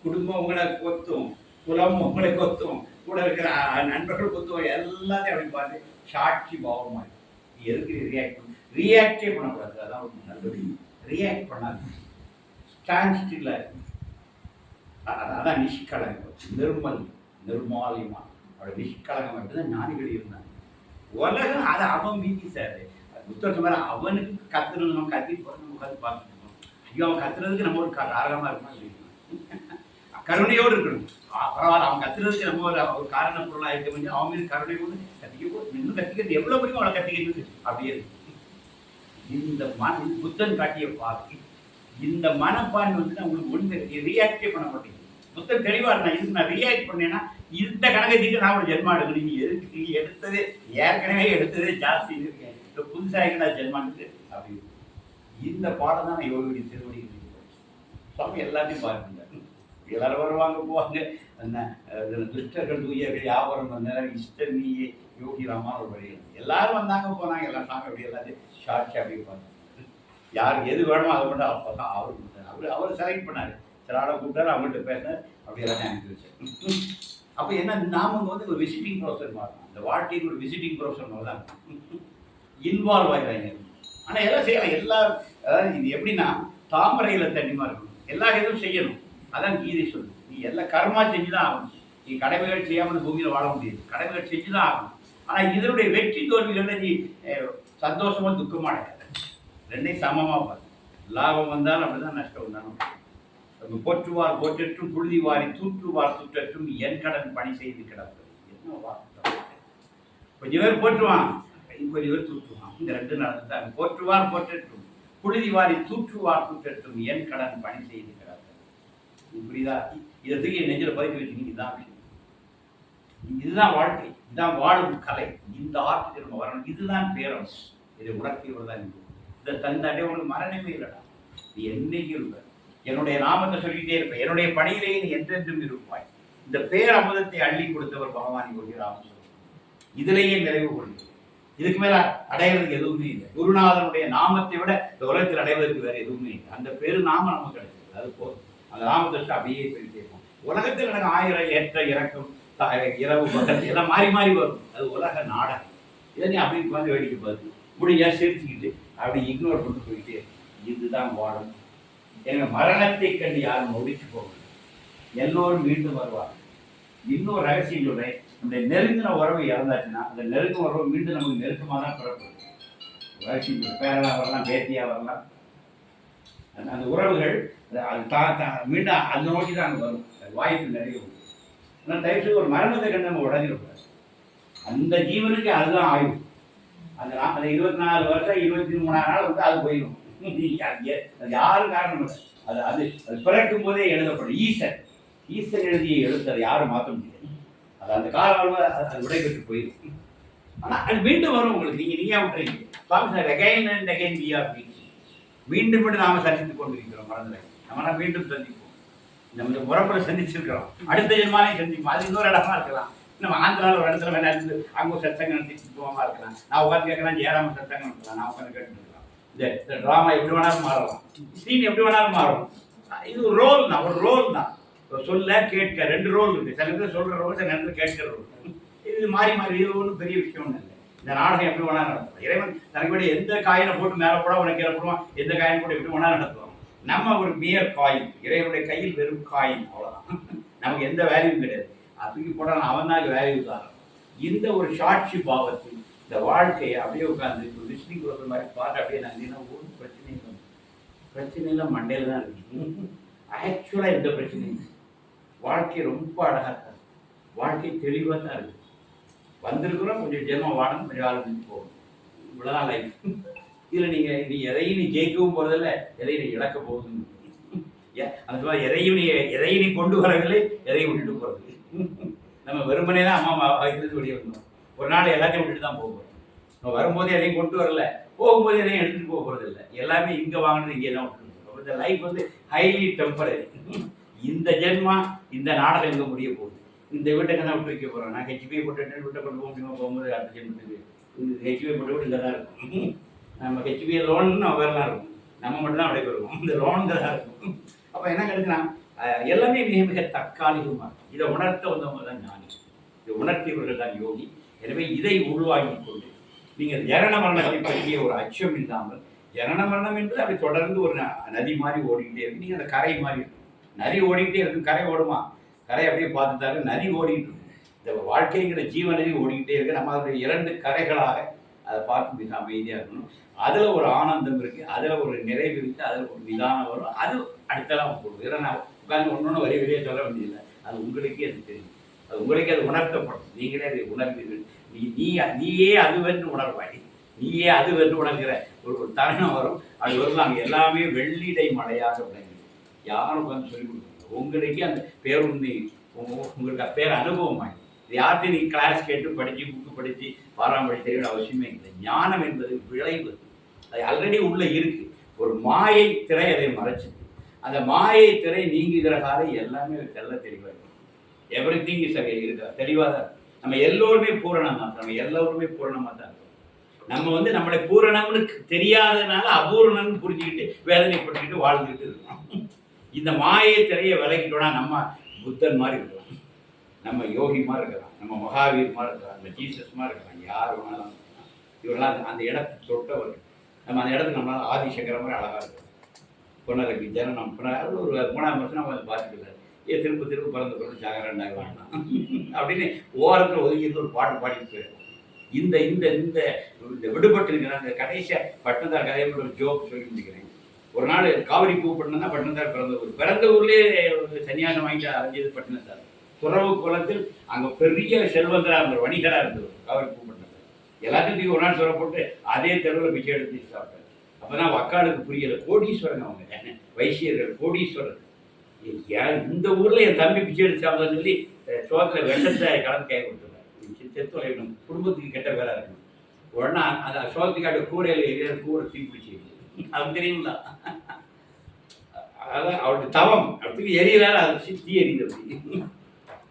குடும்பம் உங்களை கொத்தும், குலம் உங்களை கொத்தும், கூட இருக்கிற நண்பர்கள் கொத்துவோம், எல்லாத்தையும் அப்படி பார்த்து சாட்சி பாவமாக எதுக்கு ரியாக்டே பண்ணக்கூடாது. அதான் ஒரு நல்லது. ரியாக்ட் பண்ணாது. ஸ்டாண்ட் ஸ்டில்லாக இருக்கும். அதான் நிஷ்கலங்கம். நிர்மாலியமா அவளோட நிஷ்கலங்கம் அப்படிதான் ஞானிகள் இருந்தாங்க. உலகம் அதை அவன் வீதி சார். புத்தகம் மேலே அவனுக்கு கத்துறது நம்ம கத்தி போகிற நம்ம உட்காந்து பார்த்துருக்கோம். ஐயோ அவன் கத்துறதுக்கு நம்ம ஒரு காரணமாக இருக்கணும் இல்லைங்களா? கருணையோடு இருக்கணும். பரவாயில்ல அவன் கத்துறதுக்கு நம்ம ஒரு காரண பொருளாக இருக்க முடியும். அவன் மீது கருணை கொண்டு கத்திக்க இன்னும் கத்திக்கிறது எவ்வளோ முடியும் அவளை கத்திக்கிறது அப்படியே இருக்கு. இந்த புத்தன் காட்டிய பார்த்து இந்த மனப்பான்மை வந்து உங்களுக்கு ஒன்று ரியாக்டே பண்ண மாட்டேங்குது. புத்தன் தெளிவாக இருந்தா இதுக்கு நான் ரியாக்ட் பண்ணேன்னா இந்த கணக்கத்துக்கு நான் ஒரு ஜென்மா எடுக்கணும். நீ எதுக்கு எடுத்தது ஏற்கனவே எடுத்ததே ஜாஸ்தி இருக்கேன், இப்போ புதுசாக நான் ஜென்மா எடுத்து அப்படி. இந்த பாடம் தான் நான் யோகி திருவடி சுவாமி எல்லாத்தையும் பாருங்க. எல்லாரும் வருவாங்க போவாங்க. என்ன துஷ்டர்கள் தூயர்கள் யாவரும் வந்தாங்க. இஷ்ட நீயே யோகி ராமான ஒரு வழி எல்லாரும் வந்தாங்க போனாங்க. எல்லாம் சாமி அப்படி எல்லாத்தையும் ஷார்ட்ஸாக அப்படி இருப்பாங்க. யாருக்கு எது வேணுமோ அதை மட்டும் அப்போ தான் அவர் கொடுத்தாரு. அவர் செலக்ட் பண்ணார். சில ஆளை கூப்பிட்டாரு, அவங்கள்ட்ட பேசினார். அப்படியெல்லாம் அனுப்பி வச்சேன். அப்போ என்ன நாம வந்து ஒரு விசிட்டிங் ப்ரொஃபஸர் மாதிரி தான். இந்த வாழ்க்கைக்கு ஒரு விசிட்டிங் ப்ரொஃபஸர் மாதிரி தான் இன்வால்வ் ஆகிறாங்க. ஆனால் எல்லாம் செய்யலாம். எல்லா அதாவது இது எப்படின்னா தாமரையில் தண்ணிமா இருக்கணும். எல்லா இதுவும் செய்யணும். அதான் கீதை சொல்லு. நீ எல்லா கர்மா செஞ்சு தான் ஆகணும். நீ கடமைகள் செய்யாமல் பூமியில் வாழ முடியாது, கடமைகள் செஞ்சுதான் ஆகணும். ஆனால் இதனுடைய வெற்றி தோல்விகளில் நீ சந்தோஷமா துக்கமா அடையாது, ரெண்டையும் சமமாக பார்த்து. லாபம் வந்தாலும் அப்படிதான், நஷ்டம் வந்தாலும். போற்றுவார் போற்றற்றும் புழுதி வாரி தூற்றுவார் தூற்றற்றும் என் கடன் பணி செய்து கிடப்பது. என்ன வார்த்தை! கொஞ்சம் பேர் போற்றுவான், கொஞ்சம் பேர் தூற்றுவான். இந்த ரெண்டு நடந்துட்டாங்க. போற்றுவார் போற்றற்றும் புழுதி வாரி தூற்றுவார் தூற்றற்றும் என் கடன் பணி செய்து கிடப்பது. இப்படிதான் இதை தூக்கி நெஞ்சில் பதிவு வச்சுக்கிங்க. இதுதான் விஷயம், இதுதான் வாழ்க்கை, இதுதான் வாழும் கலை. இந்த ஆர்ட்டுக்கு நம்ம வரணும். இதுதான் பேரம். இதை உணர்த்தியவர் தான் இதை தந்தாட்டே உனக்கு மரணமே இல்லைடா, நீ என்னைக்கும் இருப்ப, என்னுடைய நாமத்தை சொல்லிக்கிட்டே இருப்ப, என்னுடைய பணியிலேயே நீ என்றென்றும் இருப்பாய். இந்த பேரமுதத்தை அள்ளி கொடுத்தவர் பகவான் யோகி ராமன். இதுலேயே நிறைவு கொண்டு இதுக்கு மேல அடைவதற்கு எதுவுமே இல்லை. குருநாதனுடைய நாமத்தை விட இந்த உலகத்தில் அடைவதற்கு வேற எதுவுமே இல்லை. அந்த பெரு நாமம் நமக்கு கிடைச்சது, அது போதும். அந்த நாமத்தை அப்படியே சொல்லிட்டே இருப்போம். உலகத்தில் எனக்கு 1000 ஏற்ற இறக்கம், இரவு பகல் எல்லாம் மாறி மாறி வரும். அது உலக நாடகம். இதை நீ அப்படி உட்காந்து வேடிக்கை பார்த்து முடியா சிரிச்சுக்கிட்டு அப்படி இக்னோர் பண்ணிட்டு போயிட்டே, இதுதான் வாழும். எங்க மரணத்தை கண்டு யாரும் முடிச்சு போகணும், எல்லோரும் மீண்டும் வருவாங்க. இன்னொரு ரகசியம் சொல்றேன், நம்முடைய நெருங்கின உறவு இறந்தாச்சுன்னா அந்த நெருங்கின உறவு மீண்டும் நமக்கு நெருக்கமாக தான் பிறக்கும். ரகசியம் பேரனா வரலாம், பேத்தியா வரலாம். அந்த உறவுகள் மீண்டும் அதை நோக்கி தான் அங்கே வரும். வாய்ப்பு நிறைய உண்டு. ஆனால் தயவுசெய்து ஒரு மரணத்தை கண்டு நம்ம உடஞ்சிடக்கூடாது. அந்த ஜீவனுக்கு அதுதான் ஆய்வு. அந்த 24 வருஷம் 23ஆம் நாள் வந்து அது போயிடும். அது யாரும் காரணம் இல்லை. அது அது அது பிறக்கும் போதே எழுதப்படும். ஈசன் எழுதிய எழுத்து அதை யாரும் மாற்ற முடியாது. அது அந்த காலம் அது விடைபெற்று போயிடும். ஆனால் அது மீண்டும் வரும் உங்களுக்கு. நீங்க விட்டுறீங்க. சுவாமி sir again and again we are meeting. மீண்டும் மீண்டும் நாம சந்தித்துக் கொண்டிருக்கிறோம். மறந்துல நம்ம மீண்டும் சந்திப்போம். நம்ம உறவுகளை சந்திச்சிருக்கிறோம், அடுத்த ஜென்மாலையும் சந்திப்போம். அது இன்னொரு இடமா இருக்கலாம். நம்ம ஆந்திராவில் ஒரு இடத்துல வேணா இருந்து அங்கே சத்தங்க நடத்தி போகாம இருக்கலாம். நான் உட்காந்து கேட்கலாம், ஜெயராம சத்தங்க நடத்தலாம், நான் உட்காந்து கேட்டு இருக்கலாம். இந்த ட்ராமா எப்படி வேணாலும் மாறலாம், சீன் எப்படி வேணாலும் மாறும். இது ஒரு ரோல் தான், ஒரு ரோல் தான். சொல்ல கேட்க 2 ரோல் இருக்கு. சில நேரத்தில் சொல்ற ரோல், சில நேரத்தில் கேட்கிற ரோல். இது மாறி மாறி, இது ஒன்றும் பெரிய விஷயம் ஒன்றும் இல்லை. இந்த நாடகம் எப்படி வேணாலும் நடத்தலாம். இறைவன் தனக்கு விட எந்த காயினை போட்டு மேலே போட உனக்கு கீழே போடுவான், எந்த காயின் போட்டு எப்படி வேணாலும் நடத்துவான். நம்ம ஒரு மியர் காயின், இறைவனுடைய கையில் வெறும் காயின், அவ்வளோதான். நமக்கு எந்த வேல்யூவும் கிடையாது. அதுக்கு போட்டால் அவன் தான் வேல்யூ தான். இந்த ஒரு சாட்சி பாவத்தில் இந்த வாழ்க்கையை அப்படியே உட்காந்து ஒரு விஷ்ணு கொடுக்குற மாதிரி பார்த்து அப்படியே நாங்கள் ஒரு பிரச்சனைலாம் மண்டையில் தான் இருக்கு. ஆக்சுவலாக எந்த பிரச்சனையும் வாழ்க்கை ரொம்ப அழகாக இருக்காது. வாழ்க்கை தெளிவாக தான் இருக்கு. வந்திருக்கிறோம், கொஞ்சம் ஜென்மம் வாழணும், கொஞ்சம் ஆரம்பிச்சு போகணும். இவ்வளோதான் லைஃப். இதில் நீ எதையும் நீ ஜெயிக்கவும் போகிறதில்ல, எதையும் நீ இழக்க போகுதுன்னு அந்த மாதிரி எதையும் நீ கொண்டு வரவில்லை, எதையும் விட்டுட்டு போகிறது. நம்ம வெறுமனே தான் அம்மா வயிற்றுலேருந்து வெளியே வந்தோம். ஒரு நாள் எல்லாத்தையும் விட்டுட்டு தான் போகிறோம். நம்ம வரும்போது எதையும் கொண்டு வரல, போகும்போது எதையும் எடுத்துகிட்டு போக போகிறது இல்லை. எல்லாமே இங்கே வாங்கினது இங்கே தான் விட்டுருக்கோம். இந்த லைஃப் வந்து ஹைலி டெம்பரரி. இந்த ஜென்மா இந்த நாடகம் எங்கே முடிய போகுது, இந்த வீட்டை தான் விட்டு வைக்க போகிறோம். நான் ஹெச்பிஐ போட்டு வீட்டை கொண்டு போகும்போது அடுத்த ஜென்மத்துக்கு ஹெச்பிஐ போட்டு கூட இங்கே தான் இருக்கும். நம்ம ஹெச்பிஐ லோன்னு வேறலாம் இருக்கும், நம்ம மட்டும் தான் அப்படியே வருவோம். இந்த லோனுங்க தான் இருக்கும். அப்போ என்ன கிடைக்குன்னா எல்லாமே மிக மிக தற்காலிகமாக. இதை உணர்த்த வந்தவங்க தான் ஞானி, இதை உணர்த்தியவர்கள் தான் யோகி. எனவே இதை உருவாக்கி கொண்டு நீங்கள் ஜனன மரணத்தை பற்றிய ஒரு அச்சம் இல்லாமல், ஜனன மரணம் என்பது அப்படி தொடர்ந்து ஒரு நதி மாதிரி ஓடிக்கிட்டே இருக்கு. நீங்கள் அந்த கரை மாதிரி இருக்கும், நதி ஓடிக்கிட்டே இருக்கும். கரை ஓடுமா, கரை அப்படியே பார்த்துட்டாரு, நதி ஓடிட்டு இருக்கும். இந்த வாழ்க்கைங்கிற ஜீவநதி ஓடிக்கிட்டே இருக்கு. நம்ம அதனுடைய 2 கரைகளாக அதை பார்த்து மிக அமைதியாக இருக்கணும். அதில் ஒரு ஆனந்தம் இருக்குது, அதில் ஒரு நிறைவு இருக்குது, அதில் ஒரு நிதானம் வரும். அது அடுத்தலாம் போடுவோம். ஏன்னா நான் உட்காந்து ஒன்று வரி வரியாக சொல்ல வேண்டியதில்லை. அது உங்களுக்கே அது தெரியும், அது உங்களுக்கே அது உணர்த்தப்படும். நீங்களே அதை உணர்வீர்கள். நீயே அதுவென்று உணர்வாய், நீயே அதுவென்று உணர்கிற ஒரு தருணம் வரும். அது வரலாம். எல்லாமே வெள்ளிடை மழையாக விளங்குது. யாரும் உட்காந்து சொல்லிக் கொடுக்குறீங்க, உங்களுக்கே அந்த பேருந்தி உங்களுக்கு பேர் அனுபவமாகி. இது யார்கிட்டையும் நீங்கள் கிளாஸ் கேட்டு படித்து புக்கு படித்து பாராமடி தெரியணும் அவசியமே இல்லை. ஞானம் என்பது விளைவு, அது ஆல்ரெடி உள்ளே இருக்குது. ஒரு மாயை திரை அதை மறைச்சிது. அந்த மாயை திரை நீங்குகிற காலம் எல்லாமே தெல்ல தெளிவாக இருக்கும். எவ்ரி திங் இஸ் இருக்கா, தெளிவாக தான் இருக்கும். நம்ம எல்லோருமே பூரணம் தான், நம்ம எல்லோருமே பூரணமாக தான் இருக்கும். நம்ம வந்து நம்மளை பூரணம்னு தெரியாததுனால அபூரணம்னு புரிஞ்சுக்கிட்டு வேதனைப்பட்டுக்கிட்டு வாழ்ந்துக்கிட்டு இருக்கோம். இந்த மாயை திரையை விலகிட்டோன்னா நம்ம புத்தன் மாதிரி இருக்கலாம், நம்ம யோகி மாதிரி இருக்கலாம், நம்ம மகாவீர் மாதிரி இருக்கலாம், நம்ம ஜீசஸ் மாதிரி இருக்கலாம், யார் வேணாலும். இவரெல்லாம் அந்த இடத்தை தொட்டவர்கள். நம்ம அந்த இடத்துக்கு நம்மளால் ஆதிசங்கர மாதிரி அழகாக இருக்கும். பொன்னருக்கு ஜனனம் ஒரு 3ஆம் வருஷம் நம்ம பார்த்துட்டு திரும்ப திரும்ப பிறந்த பிறகு சாகராண்டாக வேண்டாம் அப்படின்னு ஓரத்தில் ஒதுங்கி ஒரு பாட்டு பாடிட்டு இந்த இந்த இந்த இந்த விடுபட்டு இருக்கிற அந்த கடைசியா பட்டினத்தார் கதையை ஒரு ஜோக் சொல்லி முடிக்கிறேன். ஒரு நாள் காவிரி பூ பட்டினம் பட்டினத்தார் பிறந்த ஊர்லேயே ஒரு சன்னியாசம் வாங்கிட்டு அரைஞ்சது பட்டினத்தார். துறவு குலத்தில் அங்கே பெரிய செல்வந்தராக இருந்தவர், வணிகராக இருந்தவர் காவிரி பூ பட்டினத்தார். எல்லாத்தையும் ஒரு நாள் சொல்ல போட்டு அதே தெருவில் பிச்சை எடுத்து சாப்பிட்டார். அப்போதான் வக்காலுக்கு புரியல, கோடீஸ்வரன் அவங்க வைசியர்கள் கோடீஸ்வரர். இந்த ஊர்ல என் தம்பி பிச்சை எடுத்து சாப்பிட்றன்னு சொல்லி சோத்துல விஷத்தை கலந்து கை கொடுத்துருக்காரு. செத்து வைக்கணும், குடும்பத்துக்கு கெட்ட வேலை இருக்கணும். உடனே அந்த சோத்துக்காட்டு கூரையில் எரியாத கூரை தீப்பிடிச்சு அது தெரியுங்களா? அதான் அவருடைய தவம் அப்படி எரியலால அது தீ எரியுது.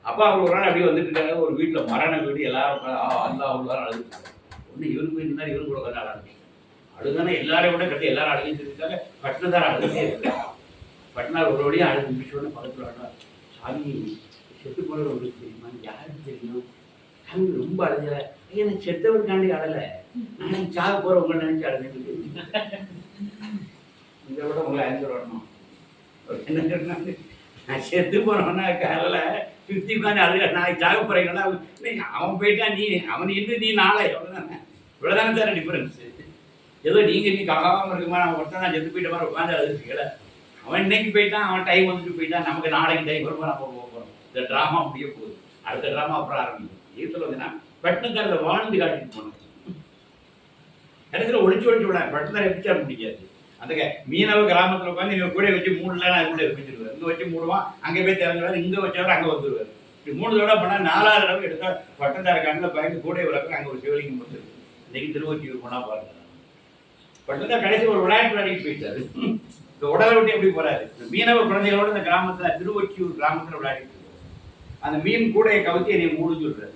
அப்போ அவர் ஒரு நாள் அப்படியே வந்துட்டு இருக்காங்க. ஒரு வீட்டில் மரண வீடு, எல்லாரும் அல்லா உள்ளாரும் அழுதுட்டாங்க. ஒன்று இவருக்கு இருந்தாலும் இவருக்கு கூட கொஞ்சம் அழகு அழுதானே எல்லாரையும் விட கட்டி எல்லாரும் அழுகிட்டு இருக்காங்க. பட்டினத்தார் அழுதே இருக்காங்க. பட்டினார் ஒரு வழியாக அழுது முடிச்சோடனே பக்கத்தில் அழகா, சாமி செத்து போனவர் உங்களுக்கு தெரியுமா? யாருக்கு தெரியும்? சாமி ரொம்ப அழுதல. எனக்கு செத்தவருக்காண்டி அழலை, நாளைக்கு சாக போகிறவங்க நினைச்சு அழுது. இதை விட உங்களை அழிஞ்சு வரணும். என்ன நான் செத்து போனவனா காலைல 50 அழுக, நாளைக்கு சாக போகிறீங்களா? அவன் போயிட்டான், நீ அவன் இன்று நீ நாளை, அவ்வளோதானே. இவ்வளோதானே சார் டிஃபரன்ஸு. ஏதோ நீங்கள் நீ காகாமல் இருக்குமா, நான் ஒருத்தன் நான் செத்து போயிட்ட மாதிரி உட்காந்து அழுதுருக்கீங்கள. அவன் இன்னைக்கு போயிட்டான், அவன் டைம் வந்துட்டு போயிட்டான், நமக்கு நாளைக்கு டைம் வரும்போது நம்ம போக போகிறோம். இந்த ட்ராமா முடிய போகுது, அடுத்த ட்ராமா அப்புறம் ஆரம்பிக்கும். இது சொல்லுவதுன்னா பட்டினத்தாரத்தை வாழ்ந்து காட்டிட்டு போனோம். இடத்துல ஒழிச்சு விட பட்டினத்தாரை எப்படி முடியாது. அந்த மீனவ கிராமத்தில் உட்காந்து இவங்க கூட வச்சு 3 நாள் அதுக்குள்ளே வச்சுருவார். இங்கே வச்சு மூடுவான், அங்கே போய் திறந்துடுவார், இங்கே வச்சவர் அங்கே வந்துடுவார். இப்படி 3 தடவை பண்ணால் 4வது தடவை எடுத்தால் பட்டினத்தார கண்ணில் பயந்து கூட விளக்கம் அங்கே ஒரு சிவலிங்கம் வந்துருக்கு. இன்னைக்கு திருவொற்றியூர் போனால் பாருங்க. பட்டினத்தார் கடைசி ஒரு விளையாட்டு விளையாடிட்டு போயிட்டாரு. இந்த உடலை விட்டு எப்படி போறாரு? இந்த மீனவ குழந்தைகளோட இந்த கிராமத்தில் திருவொற்றியூர் கிராமத்தில் விளையாடிட்டு இருக்காரு. அந்த மீன் கூடையை கவுத்தி என்னை மூடுன்னு சொல்றாரு.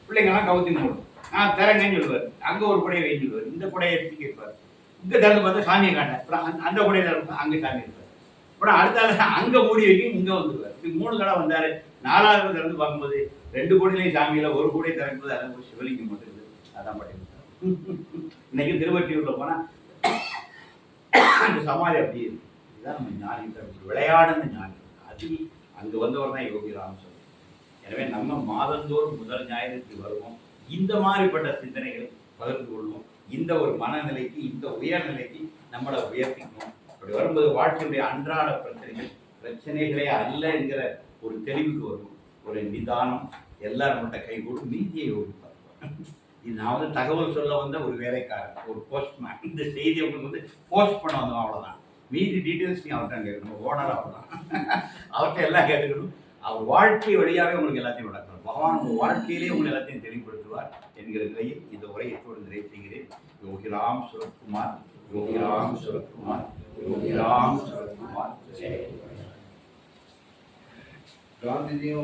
பிள்ளைங்கெல்லாம் கவுத்தி மூடும். திறங்கன்னு சொல்லுவார். அங்கே ஒரு கூடையை வைஞ்சுடுவார், இந்த கூடையை எடுத்து கேட்பார். இங்கே திறந்து பார்த்தா சாமியை காட்ட, அப்புறம் அந்த கூடையை திறந்து அங்கே சாமி இருப்பார். அப்புறம் அடுத்த அங்கே மூடி வைக்கும், இங்கே வந்துடுவார். இப்படி 3 தடவை வந்தார். 4வது திறந்து பார்க்கும்போது 2 கூடையிலையும் சாமியில், ஒரு கூடை திறக்கும்போது அதை ஒரு சிவலிங்கம் வந்துடுது. அதான் பட்டினத்தார். இன்னைக்கு திருவொற்றியூரில் போனால் அந்த சமாதி அப்படி இருக்கு. இதுதான் நம்ம ஞானி, விளையாடுன ஞானி. அது அங்கே வந்தவர் தான் யோகி ராமசாமி. எனவே நம்ம மாதந்தோறும் முதல் ஞாயிற்றுக்கு வருவோம். இந்த மாதிரிப்பட்ட சிந்தனைகளை பகிர்ந்து கொள்வோம். இந்த ஒரு மனநிலைக்கு, இந்த உயர்நிலைக்கு நம்மளை உயர்த்திக்கணும். அப்படி வரும்போது வாழ்க்கையுடைய அன்றாட பிரச்சனைகளே அல்ல என்கிற ஒரு தெளிவுக்கு வரும். ஒரு நிதானம் எல்லாம் நம்மகிட்ட கைகூடும். நீதியை யோகிப்பார். இது நான் வந்து தகவல் சொல்ல வந்த ஒரு வேலைக்காரன், ஒரு போஸ்ட்மேன். இந்த செய்தி உங்களுக்கு போஸ்ட் பண்ண வந்தோம், அவ்வளோதான். மீதி டீட்டெயில்ஸ் நீங்கள் அவர்கிட்ட கேட்கணும். ஓனர் அவர் தான், அவர்கிட்ட எல்லாம் கேட்டுக்கணும். அவர் வாழ்க்கை வழியாகவே உங்களுக்கு எல்லாத்தையும் நடக்கணும். பகவான் உங்கள் வாழ்க்கையிலே உங்களை எல்லாத்தையும் தெளிவுபடுத்துவார் என்கிற நிலையில் இந்த உரையை எப்போது நிறைவு செய்கிறேன். யோகிராம் சுரத்குமார், யோகிராம் சுரத்குமார், யோகிராம் சுரத்குமார். காந்திஜியும்